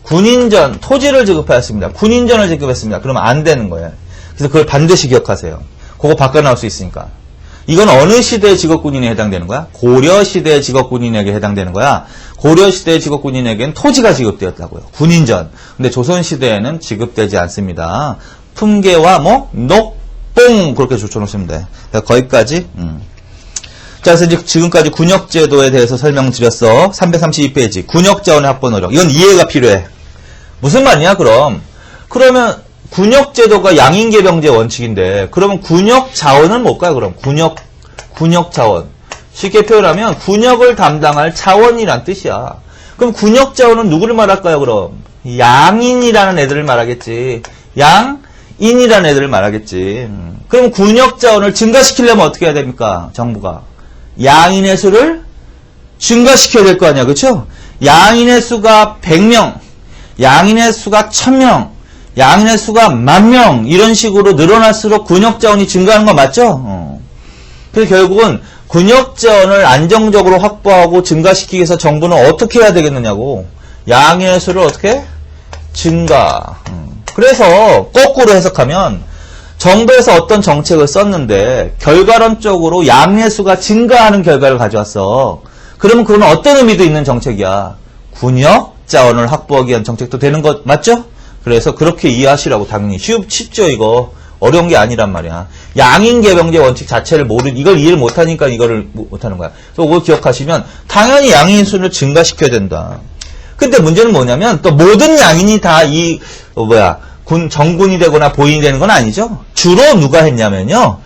군인전, 토지를 지급하였습니다. 군인전을 지급했습니다. 그러면 안 되는 거예요. 그래서 그걸 반드시 기억하세요. 그거 바꿔 나올 수 있으니까. 이건 어느 시대의 직업군인에 해당되는 거야? 고려시대의 직업군인에게 해당되는 거야. 고려시대의 직업군인에게는 토지가 지급되었다고요. 군인전. 근데 조선시대에는 지급되지 않습니다. 품계와 녹봉 그렇게 줄쳐놓으시면 돼. 거기까지. 자, 그래서 이제 지금까지 군역제도에 대해서 설명드렸어. 332페이지. 군역자원의 확보 노력. 이건 이해가 필요해. 무슨 말이냐, 그럼? 그러면 군역제도가 양인개병제 원칙인데, 그러면 군역자원은 뭘까요, 그럼? 군역자원. 쉽게 표현하면 군역을 담당할 자원이란 뜻이야. 그럼 군역자원은 누구를 말할까요, 그럼? 양인이라는 애들을 말하겠지. 양인이라는 애들을 말하겠지. 그럼 군역 자원을 증가시키려면 어떻게 해야 됩니까? 정부가. 양인의 수를 증가시켜야 될 거 아니야. 그쵸? 양인의 수가 100명, 양인의 수가 1000명, 양인의 수가 10,000명 이런 식으로 늘어날수록 군역 자원이 증가하는 거 맞죠? 그래서 결국은 군역 자원을 안정적으로 확보하고 증가시키기 위해서 정부는 어떻게 해야 되겠느냐고. 양인의 수를 어떻게? 증가. 그래서 거꾸로 해석하면 정부에서 어떤 정책을 썼는데 결과론적으로 양의 수가 증가하는 결과를 가져왔어. 그러면 그건 어떤 의미도 있는 정책이야. 군역 자원을 확보하기 위한 정책도 되는 것 맞죠? 그래서 그렇게 이해하시라고. 당연히 쉽죠 이거. 어려운 게 아니란 말이야. 양인개병제 원칙 자체를 이걸 이해를 못하니까 이거를 못하는 거야. 그래서 그걸 기억하시면 당연히 양인 수를 증가시켜야 된다. 근데 문제는 뭐냐면 또 모든 양인이 다 정군이 되거나 보인이 되는 건 아니죠. 주로 누가 했냐면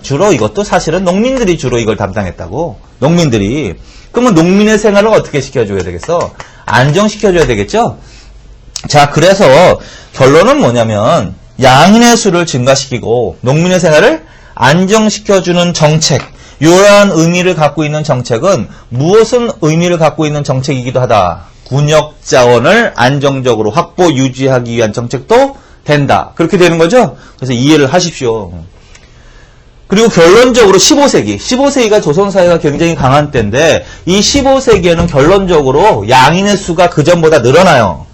주로 이것도 사실은 농민들이 주로 이걸 담당했다고. 농민들이. 그러면 농민의 생활을 어떻게 시켜줘야 되겠어? 안정시켜줘야 되겠죠? 자, 그래서 결론은 뭐냐면 양인의 수를 증가시키고 농민의 생활을 안정시켜주는 정책, 이러한 의미를 갖고 있는 정책은 무엇은 의미를 갖고 있는 정책이기도 하다. 군역 자원을 안정적으로 확보 유지하기 위한 정책도 된다. 그렇게 되는 거죠? 그래서 이해를 하십시오. 그리고 결론적으로 15세기가 조선사회가 굉장히 강한 때인데 이 15세기에는 결론적으로 양인의 수가 그전보다 늘어나요.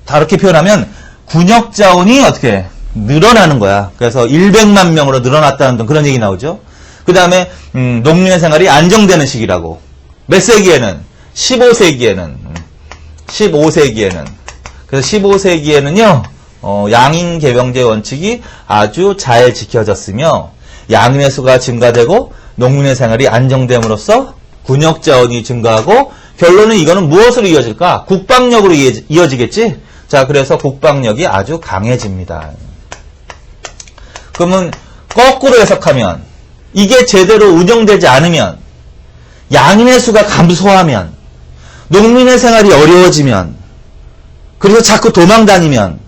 다르게 표현하면 군역 자원이 어떻게 늘어나는 거야. 그래서 100만 명으로 늘어났다는 그런 얘기 나오죠. 그 다음에 농민의 생활이 안정되는 시기라고. 몇 세기에는? 15세기에는. 그래서 15세기에는요. 양인개병제 원칙이 아주 잘 지켜졌으며 양인의 수가 증가되고 농민의 생활이 안정됨으로써 군역 자원이 증가하고 결론은 이거는 무엇으로 이어질까? 국방력으로 이어지겠지? 자, 그래서 국방력이 아주 강해집니다. 그러면 거꾸로 해석하면 이게 제대로 운영되지 않으면 양인의 수가 감소하면 농민의 생활이 어려워지면 그래서 자꾸 도망다니면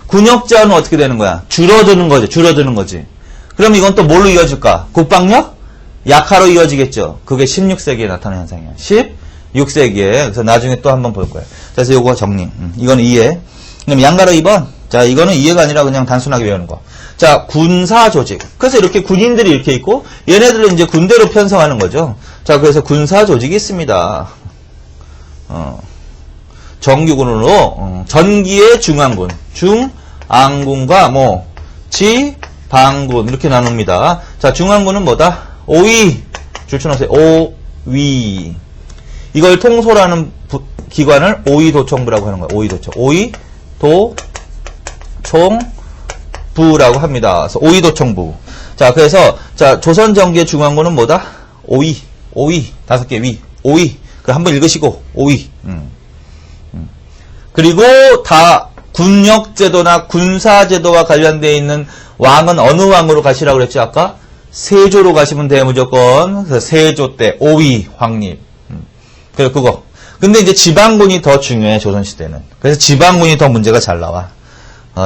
군역 자원은 어떻게 되는 거야? 줄어드는 거지. 그럼 이건 또 뭘로 이어질까? 국방력? 약화로 이어지겠죠. 그게 16세기에 나타난 현상이야. 16세기에. 그래서 나중에 또 한번 볼 거예요. 그래서 요거 정리. 이거는 이해. 그럼 양가로 2번. 자, 이거는 이해가 아니라 그냥 단순하게 외우는 거. 자, 군사 조직. 그래서 이렇게 군인들이 이렇게 있고 얘네들은 이제 군대로 편성하는 거죠. 자, 그래서 군사 조직이 있습니다. 정규군으로 전기의 중앙군, 중앙군과 지방군 이렇게 나눕니다. 자, 중앙군은 뭐다? 5위. 줄쳐놓으세요. 5위. 이걸 통솔하는 기관을 5위도청부라고 하는 거예요. 5위도청. 5위도청부라고 합니다. 그래서 5위도청부. 자, 그래서 자, 조선 전기의 중앙군은 뭐다? 5위. 5개 위. 5위. 그 한번 읽으시고 5위. 그리고 다 군역제도나 군사제도와 관련되어 있는 왕은 어느 왕으로 가시라고 그랬죠? 아까 세조로 가시면 돼요, 무조건. 그래서 세조 때 5위 황립. 그래, 그거. 근데 이제 지방군이 더 중요해, 조선시대는. 그래서 지방군이 더 문제가 잘 나와.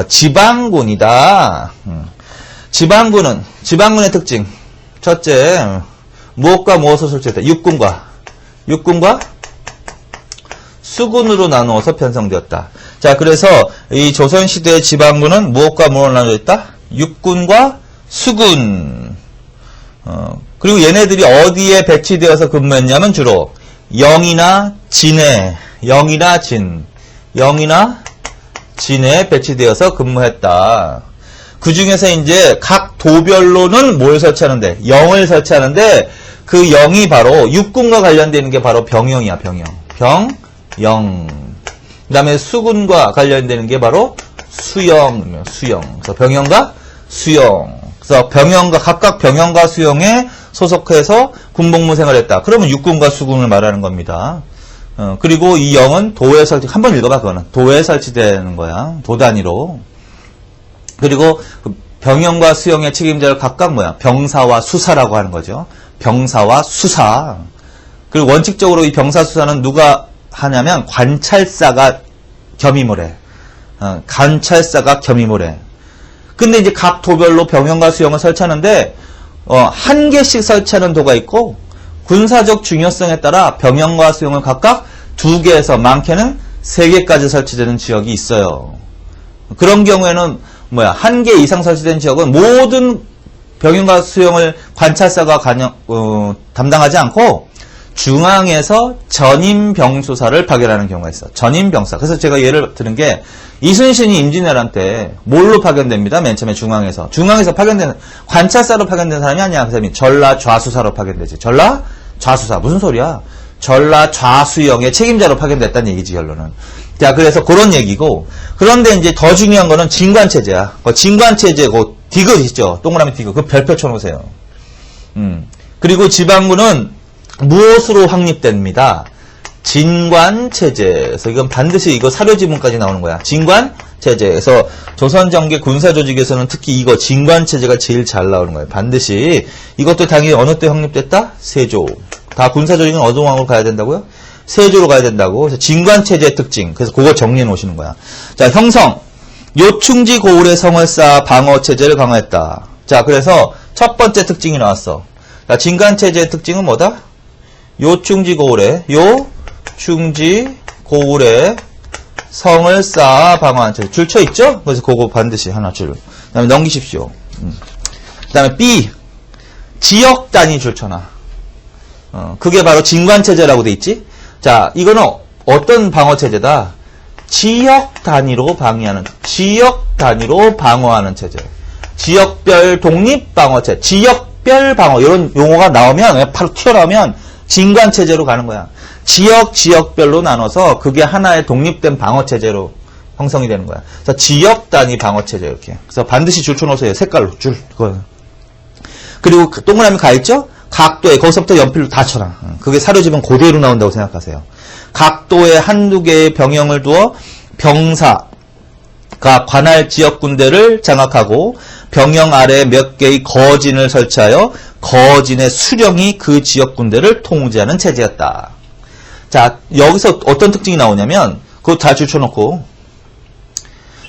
지방군이다. 지방군의 특징. 첫째, 무엇과 무엇을 설치했다? 육군과 수군으로 나누어서 편성되었다. 자, 그래서 이 조선시대의 지방군은 무엇과 무엇을 나누어있다? 육군과 수군. 그리고 얘네들이 어디에 배치되어서 근무했냐면 주로 영이나 진에 배치되어서 근무했다. 그 중에서 이제 각 도별로는 뭘 설치하는데? 영을 설치하는데 그 영이 바로 육군과 관련되는 게 바로 병영이야, 병영. 그 다음에 수군과 관련되는 게 바로 수영. 그래서 병영과 수영. 그래서 각각 병영과 수영에 소속해서 군복무 생활을 했다. 그러면 육군과 수군을 말하는 겁니다. 그리고 이 영은 도에 한번 읽어봐, 그거는. 도에 설치되는 거야. 도 단위로. 그리고 그 병영과 수영의 책임자를 각각 병사와 수사라고 하는 거죠. 병사와 수사. 그리고 원칙적으로 이 병사 수사는 누가 하냐면 관찰사가 겸임을 해. 관찰사가 겸임을 해. 근데 이제 각 도별로 병영과 수영을 설치하는데, 한 개씩 설치하는 도가 있고, 군사적 중요성에 따라 병영과 수영을 각각 2개에서 많게는 3개까지 설치되는 지역이 있어요. 그런 경우에는 한 개 이상 설치된 지역은 모든 병영과 수영을 관찰사가 담당하지 않고 중앙에서 전임병수사를 파견하는 경우가 있어. 전임병사. 그래서 제가 예를 드는 게 이순신이 임진왜란 때 뭘로 파견됩니다. 맨 처음에 중앙에서 파견된 관찰사로 파견된 사람이 아니야. 그 사람이 전라좌수사로 파견되지. 전라좌수사 무슨 소리야? 전라좌수영의 책임자로 파견됐다는 얘기지 결론은. 자, 그래서 그런 얘기고. 그런데 이제 더 중요한 거는 진관체제야. 진관체제 그 디귿 있죠. 동그라미 디귿. 그 별표 쳐놓으세요. 그리고 지방군은 무엇으로 확립됩니다. 진관체제에서 이건 반드시 이거 사료지문까지 나오는 거야. 진관체제에서 조선정계 군사조직에서는 특히 이거 진관체제가 제일 잘 나오는 거예요. 반드시. 이것도 당연히 어느 때 확립됐다? 세조. 다 군사조직은 어느 왕으로 가야 된다고요? 세조로 가야 된다고. 그래서 진관체제의 특징. 그래서 그거 정리해 놓으시는 거야. 자, 형성. 요충지 고을의 성을 쌓아 방어체제를 강화했다. 자, 그래서 첫 번째 특징이 나왔어. 자, 진관체제의 특징은 뭐다? 요충지 고을의 성을 쌓아 방어한 체제. 줄 쳐 있죠? 그래서 그거 반드시 하나 줄. 그 다음에 넘기십시오. 그 다음에 B. 지역 단위 줄 쳐놔. 그게 바로 진관체제라고 돼 있지? 자, 이거는 어떤 방어체제다? 지역 단위로 방어하는 체제. 지역별 독립방어체제. 지역별 방어. 이런 용어가 나오면, 바로 튀어나오면 진관체제로 가는 거야. 지역별로 나눠서 그게 하나의 독립된 방어체제로 형성이 되는 거야. 그래서 지역 단위 방어체제 이렇게. 그래서 반드시 줄 쳐놓으세요. 색깔로 줄. 그거. 그리고 동그라미 가 있죠? 각도에 거기서부터 연필로 다 쳐놔. 그게 사료지문 그대로 나온다고 생각하세요. 각도에 한두 개의 병영을 두어 병사가 관할 지역 군대를 장악하고 병영 아래에 몇 개의 거진을 설치하여 거진의 수령이 그 지역 군대를 통제하는 체제였다. 자, 여기서 어떤 특징이 나오냐면 그거 다 줄쳐놓고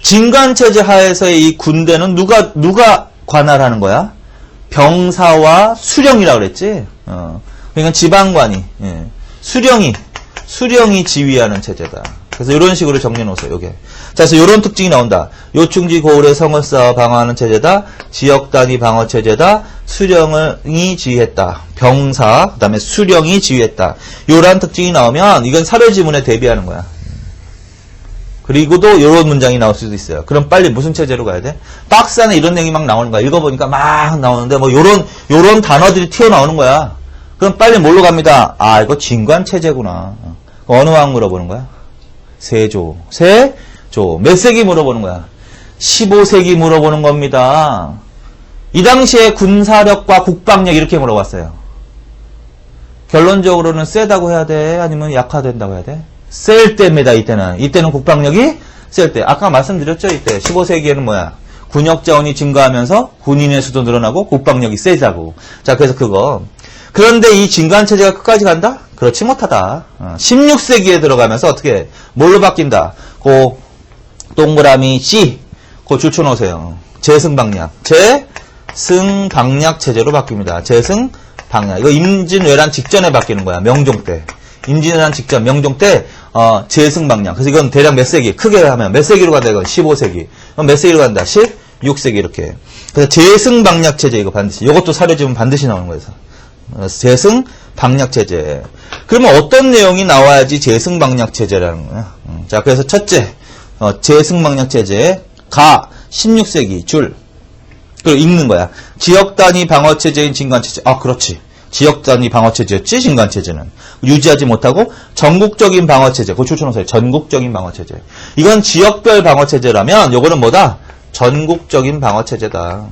진관체제 하에서의 이 군대는 누가 관할하는 거야? 병사와 수령이라고 그랬지. 그러니까 지방관이 수령이 지휘하는 체제다. 그래서 이런 식으로 정리해 놓으세요. 요게. 자, 그래서 이런 특징이 나온다. 요충지 고을의 성을 쌓아 방어하는 체제다. 지역 단위 방어 체제다. 수령이 지휘했다. 병사, 그다음에 수령이 지휘했다. 요런 특징이 나오면 이건 사료지문에 대비하는 거야. 그리고도 이런 문장이 나올 수도 있어요. 그럼 빨리 무슨 체제로 가야 돼? 박스 안에 이런 내용이 막 나오는 거야. 읽어보니까 막 나오는데 뭐 요런 단어들이 튀어나오는 거야. 그럼 빨리 뭘로 갑니다? 아, 이거 진관체제구나. 어느 왕 물어보는 거야? 세조. 몇 세기 물어보는 거야? 15세기 물어보는 겁니다. 이 당시에 군사력과 국방력 이렇게 물어봤어요. 결론적으로는 세다고 해야 돼? 아니면 약화된다고 해야 돼? 셀 때입니다, 이때는 국방력이 셀 때. 아까 말씀드렸죠, 이때. 15세기에는 뭐야? 군역 자원이 증가하면서 군인의 수도 늘어나고 국방력이 세자고. 자, 그래서 그거. 그런데 이 진관체제가 끝까지 간다? 그렇지 못하다. 16세기에 들어가면서 어떻게, 뭘로 바뀐다? 동그라미 C. 줄 쳐놓으세요. 재승방략. 재승방략 체제로 바뀝니다. 재승방략. 이거 임진왜란 직전에 바뀌는 거야. 명종 때. 임진왜란 직전, 명종 때, 재승방략. 그래서 이건 대략 몇 세기? 크게 하면 몇 세기로 간다, 이건? 15세기. 그럼 몇 세기로 간다? 16세기, 이렇게. 그래서 재승방략 체제, 이거 반드시. 이것도 사료지문 반드시 나오는 거예요. 재승방략 체제. 그러면 어떤 내용이 나와야지 재승방략 체제라는 거야? 자, 그래서 첫째, 재승방략 체제. 16세기, 줄. 그리고 읽는 거야. 지역 단위 방어 체제인 진관체제. 아, 그렇지. 지역 단위 방어체제였지, 진관체제는. 유지하지 못하고, 전국적인 방어체제. 그거 추천하세요. 전국적인 방어체제. 이건 지역별 방어체제라면, 요거는 뭐다? 전국적인 방어체제다.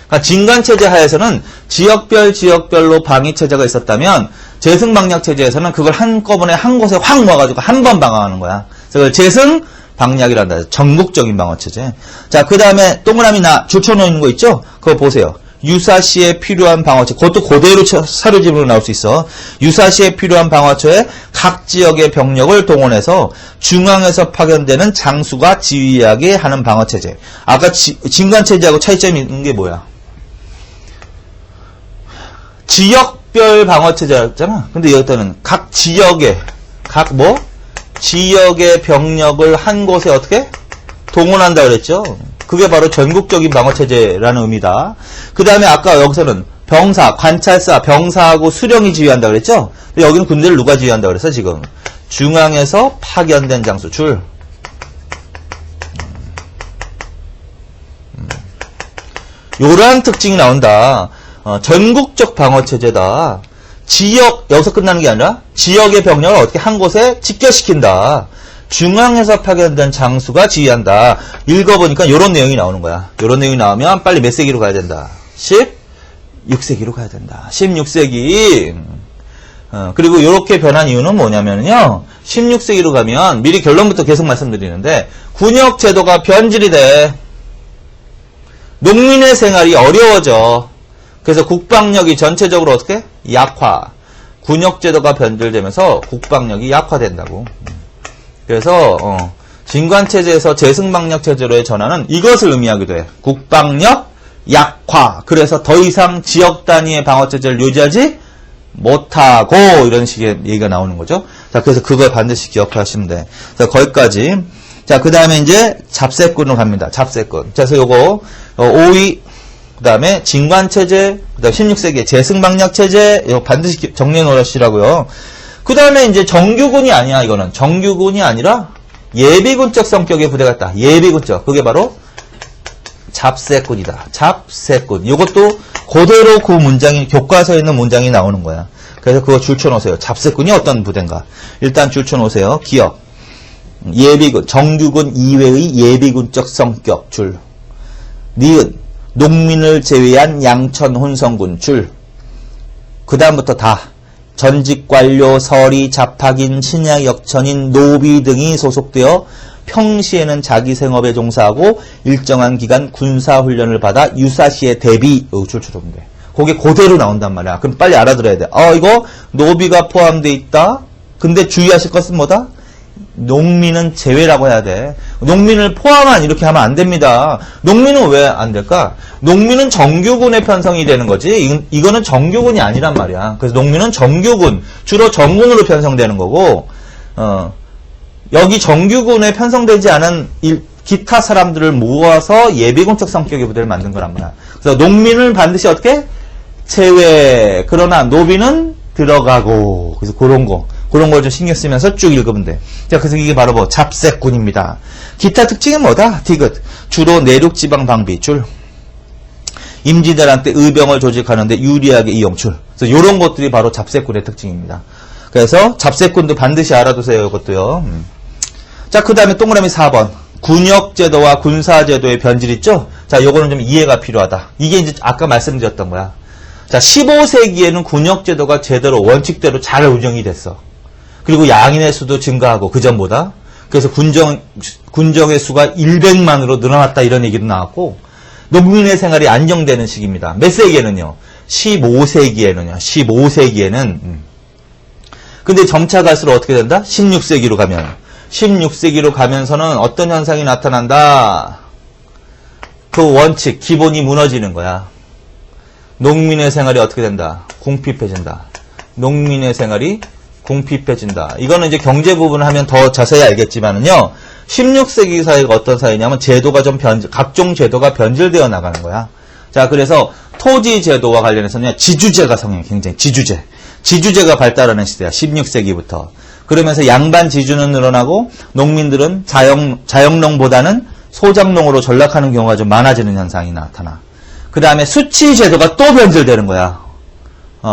그러니까 진관체제 하에서는 지역별로 방위체제가 있었다면, 재승방략체제에서는 그걸 한꺼번에 한 곳에 확 모아가지고 한 번 방어하는 거야. 그래서 재승 방략이란다. 전국적인 방어체제. 자, 그 다음에 동그라미 나 줄쳐놓은 거 있죠? 그거 보세요. 유사시에 필요한 방어체. 그것도 그대로 사료집으로 나올 수 있어. 유사시에 필요한 방어처에 각 지역의 병력을 동원해서 중앙에서 파견되는 장수가 지휘하게 하는 방어체제. 아까 진관체제하고 차이점이 있는 게 뭐야? 지역별 방어체제였잖아. 근데 여기서는 각 지역의, 지역의 병력을 한 곳에 어떻게? 동원한다 그랬죠? 그게 바로 전국적인 방어체제라는 의미다. 그 다음에 아까 여기서는 병사, 관찰사, 병사하고 수령이 지휘한다 그랬죠? 근데 여기는 군대를 누가 지휘한다 그랬어, 지금? 중앙에서 파견된 장수, 줄. 요러한 특징이 나온다. 전국적 방어체제다. 지역, 여기서 끝나는 게 아니라 지역의 병력을 어떻게 한 곳에 집결시킨다. 중앙에서 파견된 장수가 지휘한다. 읽어보니까 이런 내용이 나오는 거야. 이런 내용이 나오면 빨리 몇 세기로 가야 된다. 16세기로 가야 된다. 16세기. 그리고 이렇게 변한 이유는 뭐냐면요. 16세기로 가면 미리 결론부터 계속 말씀드리는데 군역 제도가 변질이 돼. 농민의 생활이 어려워져. 그래서 국방력이 전체적으로 어떻게? 약화. 군역 제도가 변질되면서 국방력이 약화된다고. 그래서 진관체제에서 제승방력체제로의 전환은 이것을 의미하기도 해. 국방력 약화. 그래서 더 이상 지역 단위의 방어체제를 유지하지 못하고 이런 식의 얘기가 나오는 거죠. 자, 그래서 그걸 반드시 기억하시면 돼. 자, 거기까지. 자, 그 다음에 이제 잡세꾼으로 갑니다. 잡세꾼. 자, 그래서 요거 5위 그 다음에 진관체제, 그 다음에 16세기의 제승방력체제 이거 반드시 정리해 놓으시라고요. 그 다음에 이제 정규군이 아니야, 이거는. 정규군이 아니라 예비군적 성격의 부대가 있다. 예비군적. 그게 바로 잡세꾼이다. 잡세꾼. 이것도 그대로 그 문장이, 교과서에 있는 문장이 나오는 거야. 그래서 그거 줄쳐놓으세요. 잡세꾼이 어떤 부대인가. 일단 줄쳐놓으세요. 기억. 예비군, 정규군 이외의 예비군적 성격. 줄. 니은, 농민을 제외한 양천 혼성군. 줄. 그 다음부터 다. 전직관료, 서리, 잡학인, 신약 역천인, 노비 등이 소속되어 평시에는 자기 생업에 종사하고 일정한 기간 군사훈련을 받아 유사시에 대비, 줄줄하면 돼. 그게 그대로 나온단 말이야. 그럼 빨리 알아들어야 돼. 이거 노비가 포함되어 있다? 근데 주의하실 것은 뭐다? 농민은 제외라고 해야 돼. 농민을 포함한 이렇게 하면 안 됩니다. 농민은 왜 안 될까? 농민은 정규군에 편성이 되는 거지. 이거는 정규군이 아니란 말이야. 그래서 농민은 정규군, 주로 정군으로 편성되는 거고, 여기 정규군에 편성되지 않은 기타 사람들을 모아서 예비군적 성격의 부대를 만든 거란 말이야. 그래서 농민을 반드시 어떻게? 제외. 그러나 노비는 들어가고. 그래서 그런 걸 좀 신경 쓰면서 쭉 읽으면 돼. 자, 그래서 이게 바로 뭐 잡세꾼입니다. 기타 특징은 뭐다? 디귿. 주로 내륙 지방 방비. 줄. 임진왜란 때 의병을 조직하는데 유리하게 이용. 줄. 그래서 이런 것들이 바로 잡세꾼의 특징입니다. 그래서 잡세꾼도 반드시 알아두세요. 이것도요. 자, 그 다음에 동그라미 4번. 군역제도와 군사제도의 변질 있죠? 자, 요거는 좀 이해가 필요하다. 이게 이제 아까 말씀드렸던 거야. 자, 15세기에는 군역제도가 제대로 원칙대로 잘 운영이 됐어. 그리고 양인의 수도 증가하고 그 전보다. 그래서 군정의 수가 100만으로 늘어났다 이런 얘기도 나왔고 농민의 생활이 안정되는 시기입니다. 몇 세기에는요? 15세기에는요. 15세기에는. 근데 점차 갈수록 어떻게 된다? 16세기로 가면. 16세기로 가면서는 어떤 현상이 나타난다? 그 원칙, 기본이 무너지는 거야. 농민의 생활이 어떻게 된다? 궁핍해진다. 농민의 생활이 궁핍해진다. 이거는 이제 경제 부분을 하면 더 자세히 알겠지만은요. 16세기 사회가 어떤 사회냐면 제도가 좀 각종 제도가 변질되어 나가는 거야. 자, 그래서 토지 제도와 관련해서는 지주제가 성행해. 굉장히 지주제가 발달하는 시대야. 16세기부터. 그러면서 양반 지주는 늘어나고 농민들은 자영농보다는 소작농으로 전락하는 경우가 좀 많아지는 현상이 나타나. 그 다음에 수치 제도가 또 변질되는 거야.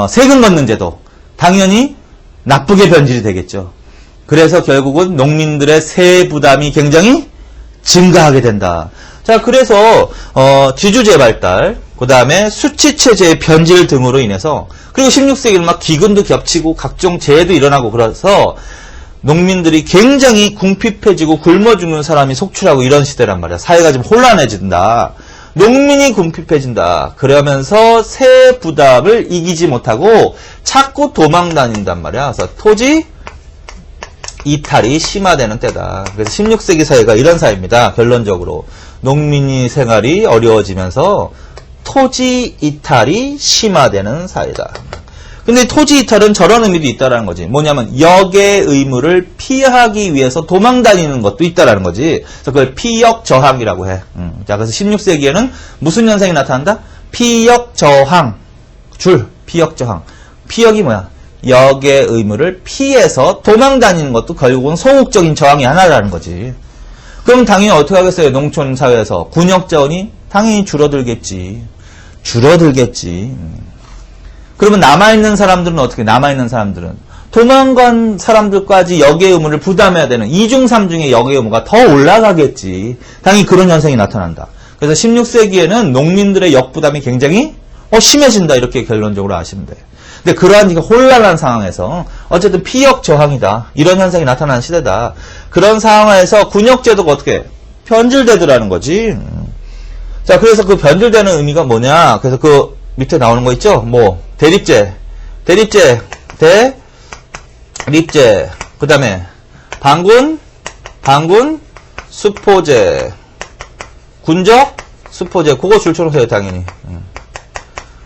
세금 걷는 제도. 당연히 나쁘게 변질이 되겠죠. 그래서 결국은 농민들의 세액 부담이 굉장히 증가하게 된다. 자, 그래서 지주제 발달, 그 다음에 수치체제의 변질 등으로 인해서 그리고 16세기는 막 기근도 겹치고 각종 재해도 일어나고 그래서 농민들이 굉장히 궁핍해지고 굶어 죽는 사람이 속출하고 이런 시대란 말이야. 사회가 좀 혼란해진다. 농민이 궁핍해진다. 그러면서 세 부담을 이기지 못하고 자꾸 도망 다닌단 말이야. 그래서 토지 이탈이 심화되는 때다. 그래서 16세기 사회가 이런 사회입니다. 결론적으로 농민이 생활이 어려워지면서 토지 이탈이 심화되는 사회다. 근데 토지 이탈은 저런 의미도 있다라는 거지. 뭐냐면 역의 의무를 피하기 위해서 도망 다니는 것도 있다라는 거지. 그래서 그걸 피역 저항이라고 해. 자, 그래서 16세기에는 무슨 현상이 나타난다? 피역 저항. 피역 저항. 피역이 뭐야? 역의 의무를 피해서 도망 다니는 것도 결국은 소극적인 저항이 하나라는 거지. 그럼 당연히 어떻게 하겠어요? 농촌 사회에서 군역 자원이 당연히 줄어들겠지. 그러면 남아있는 사람들은 어떻게? 남아있는 사람들은 도망간 사람들까지 역의 의무를 부담해야 되는 2중 3중의 역의 의무가 더 올라가겠지. 당연히 그런 현상이 나타난다. 그래서 16세기에는 농민들의 역부담이 굉장히 심해진다. 이렇게 결론적으로 아시면 돼요. 근데 그러한 혼란한 상황에서 어쨌든 피역 저항이다. 이런 현상이 나타나는 시대다. 그런 상황에서 군역제도가 어떻게 변질되더라는 거지. 자, 그래서 그 변질되는 의미가 뭐냐? 그래서 그 밑에 나오는 거 있죠? 뭐 대립제, 그 다음에 반군, 수포제, 군적, 수포제. 그거 줄쳐놓으세요, 당연히.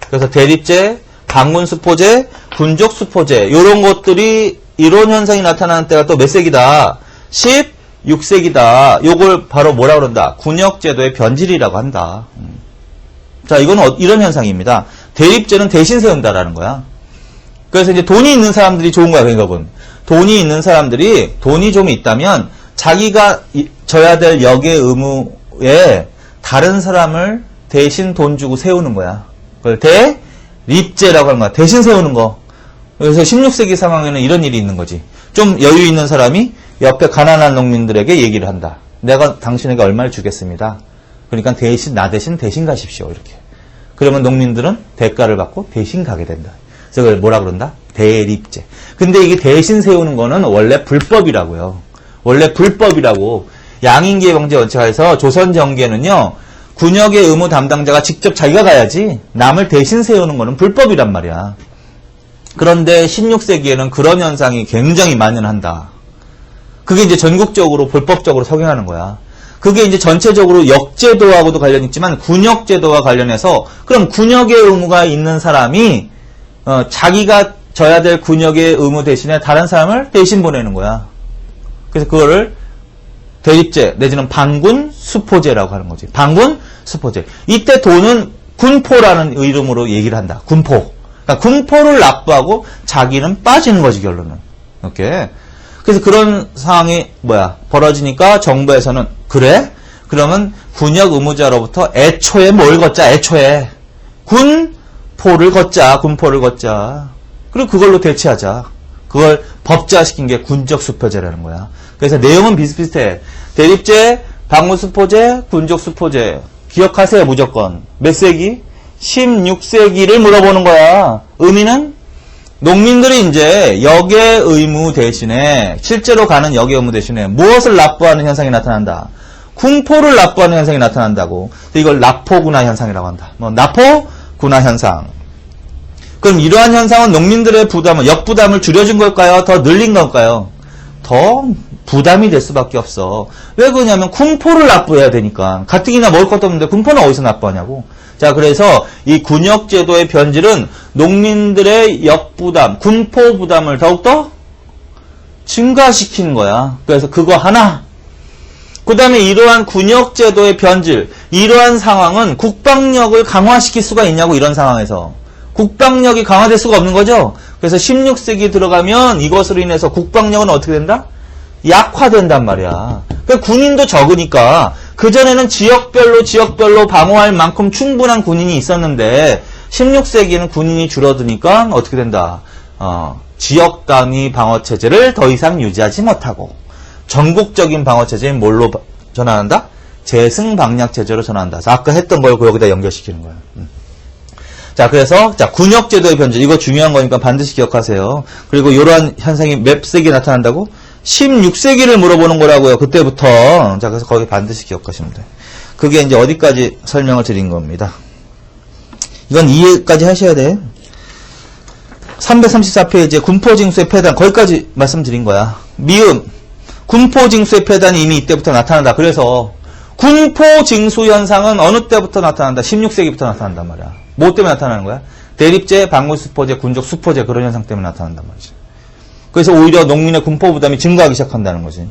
그래서 대립제, 반군 수포제, 군적 수포제. 요런 것들이, 이런 현상이 나타나는 때가 또 몇 세기다? 16세기다. 요걸 바로 뭐라 그런다? 군역제도의 변질이라고 한다. 자, 이건 이런 현상입니다. 대립제는 대신 세운다라는 거야. 그래서 이제 돈이 있는 사람들이 좋은 거야, 그러니까. 돈이 있는 사람들이 돈이 좀 있다면 자기가 져야 될 역의 의무에 다른 사람을 대신 돈 주고 세우는 거야. 그걸 대립제라고 하는 거야. 대신 세우는 거. 그래서 16세기 상황에는 이런 일이 있는 거지. 좀 여유 있는 사람이 옆에 가난한 농민들에게 얘기를 한다. 내가 당신에게 얼마를 주겠습니다. 그러니까 나 대신 가십시오. 이렇게. 그러면 농민들은 대가를 받고 대신 가게 된다. 그래서 그걸 뭐라 그런다? 대립제. 근데 이게 대신 세우는 거는 원래 불법이라고요. 원래 불법이라고. 양인계방제 원칙하에서 조선 정기에는요, 군역의 의무 담당자가 직접 자기가 가야지 남을 대신 세우는 거는 불법이란 말이야. 그런데 16세기에는 그런 현상이 굉장히 만연한다. 그게 이제 전국적으로 불법적으로 석행하는 거야. 그게 이제 전체적으로 역제도하고도 관련이 있지만 군역제도와 관련해서 그럼 군역의 의무가 있는 사람이 자기가 져야 될 군역의 의무 대신에 다른 사람을 대신 보내는 거야. 그래서 그거를 대립제 내지는 반군 수포제라고 하는 거지. 반군 수포제. 이때 돈은 군포라는 이름으로 얘기를 한다. 군포. 그러니까 군포를 납부하고 자기는 빠지는 거지, 결론은. 이렇게. 그래서 그런 상황이 벌어지니까 정부에서는 그래? 그러면 군역 의무자로부터 애초에 뭘 걷자, 애초에. 군포를 걷자. 그리고 그걸로 대체하자. 그걸 법제화시킨 게 군적 수포제라는 거야. 그래서 내용은 비슷비슷해. 대립제, 반군 수포제, 군적 수포제. 기억하세요, 무조건. 몇 세기? 16세기를 물어보는 거야. 의미는? 농민들이 이제 역의 의무 대신에, 실제로 가는 역의 의무 대신에 무엇을 납부하는 현상이 나타난다? 군포를 납부하는 현상이 나타난다고. 이걸 납포군화 현상이라고 한다. 납포군화 현상. 그럼 이러한 현상은 농민들의 부담을, 역부담을 줄여준 걸까요? 더 늘린 걸까요? 더 부담이 될 수밖에 없어. 왜 그러냐면 군포를 납부해야 되니까. 가뜩이나 먹을 것도 없는데 군포는 어디서 납부하냐고. 자, 그래서 이 군역제도의 변질은 농민들의 역부담, 군포 부담을 더욱더 증가시키는 거야. 그래서 그거 하나. 그 다음에 이러한 군역제도의 변질, 이러한 상황은 국방력을 강화시킬 수가 있냐고, 이런 상황에서. 국방력이 강화될 수가 없는 거죠. 그래서 16세기 들어가면 이것으로 인해서 국방력은 어떻게 된다? 약화된단 말이야. 그러니까 군인도 적으니까 그전에는 지역별로 방어할 만큼 충분한 군인이 있었는데 16세기에는 군인이 줄어드니까 어떻게 된다? 지역 단위 방어체제를 더 이상 유지하지 못하고 전국적인 방어체제인 뭘로 전환한다? 재승방략체제로 전환한다. 아까 했던 걸 여기다 연결시키는 거야. 자, 그래서, 군역제도의 변질. 이거 중요한 거니까 반드시 기억하세요. 그리고 이러한 현상이 몇 세기에 나타난다고? 16세기를 물어보는 거라고요. 그때부터. 자, 그래서 거기 반드시 기억하시면 돼요. 그게 이제 어디까지 설명을 드린 겁니다. 이건 이해까지 하셔야 돼. 334페이지에 군포징수의 폐단, 거기까지 말씀드린 거야. 미음, 군포징수의 폐단이 이미 이때부터 나타난다. 그래서 군포징수 현상은 어느 때부터 나타난다? 16세기부터 나타난단 말이야. 뭐 때문에 나타나는 거야? 대립제, 반군수포제, 군족 수포제 그런 현상 때문에 나타난단 말이지. 그래서 오히려 농민의 군포 부담이 증가하기 시작한다는 거지.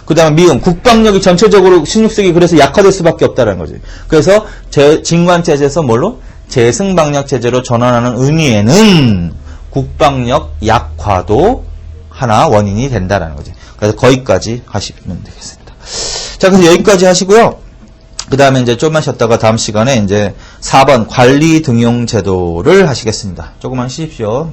그 다음에 미음, 국방력이 전체적으로 16세기 그래서 약화될 수밖에 없다는 거지. 그래서 진관체제에서 뭘로? 재승방력 체제로 전환하는 의미에는 국방력 약화도 하나 원인이 된다라는 거지. 그래서 거기까지 하시면 되겠습니다. 자, 그래서 여기까지 하시고요. 그 다음에 이제 좀만 쉬었다가 다음 시간에 이제 4번 관리 등용 제도를 하시겠습니다. 조금만 쉬십시오.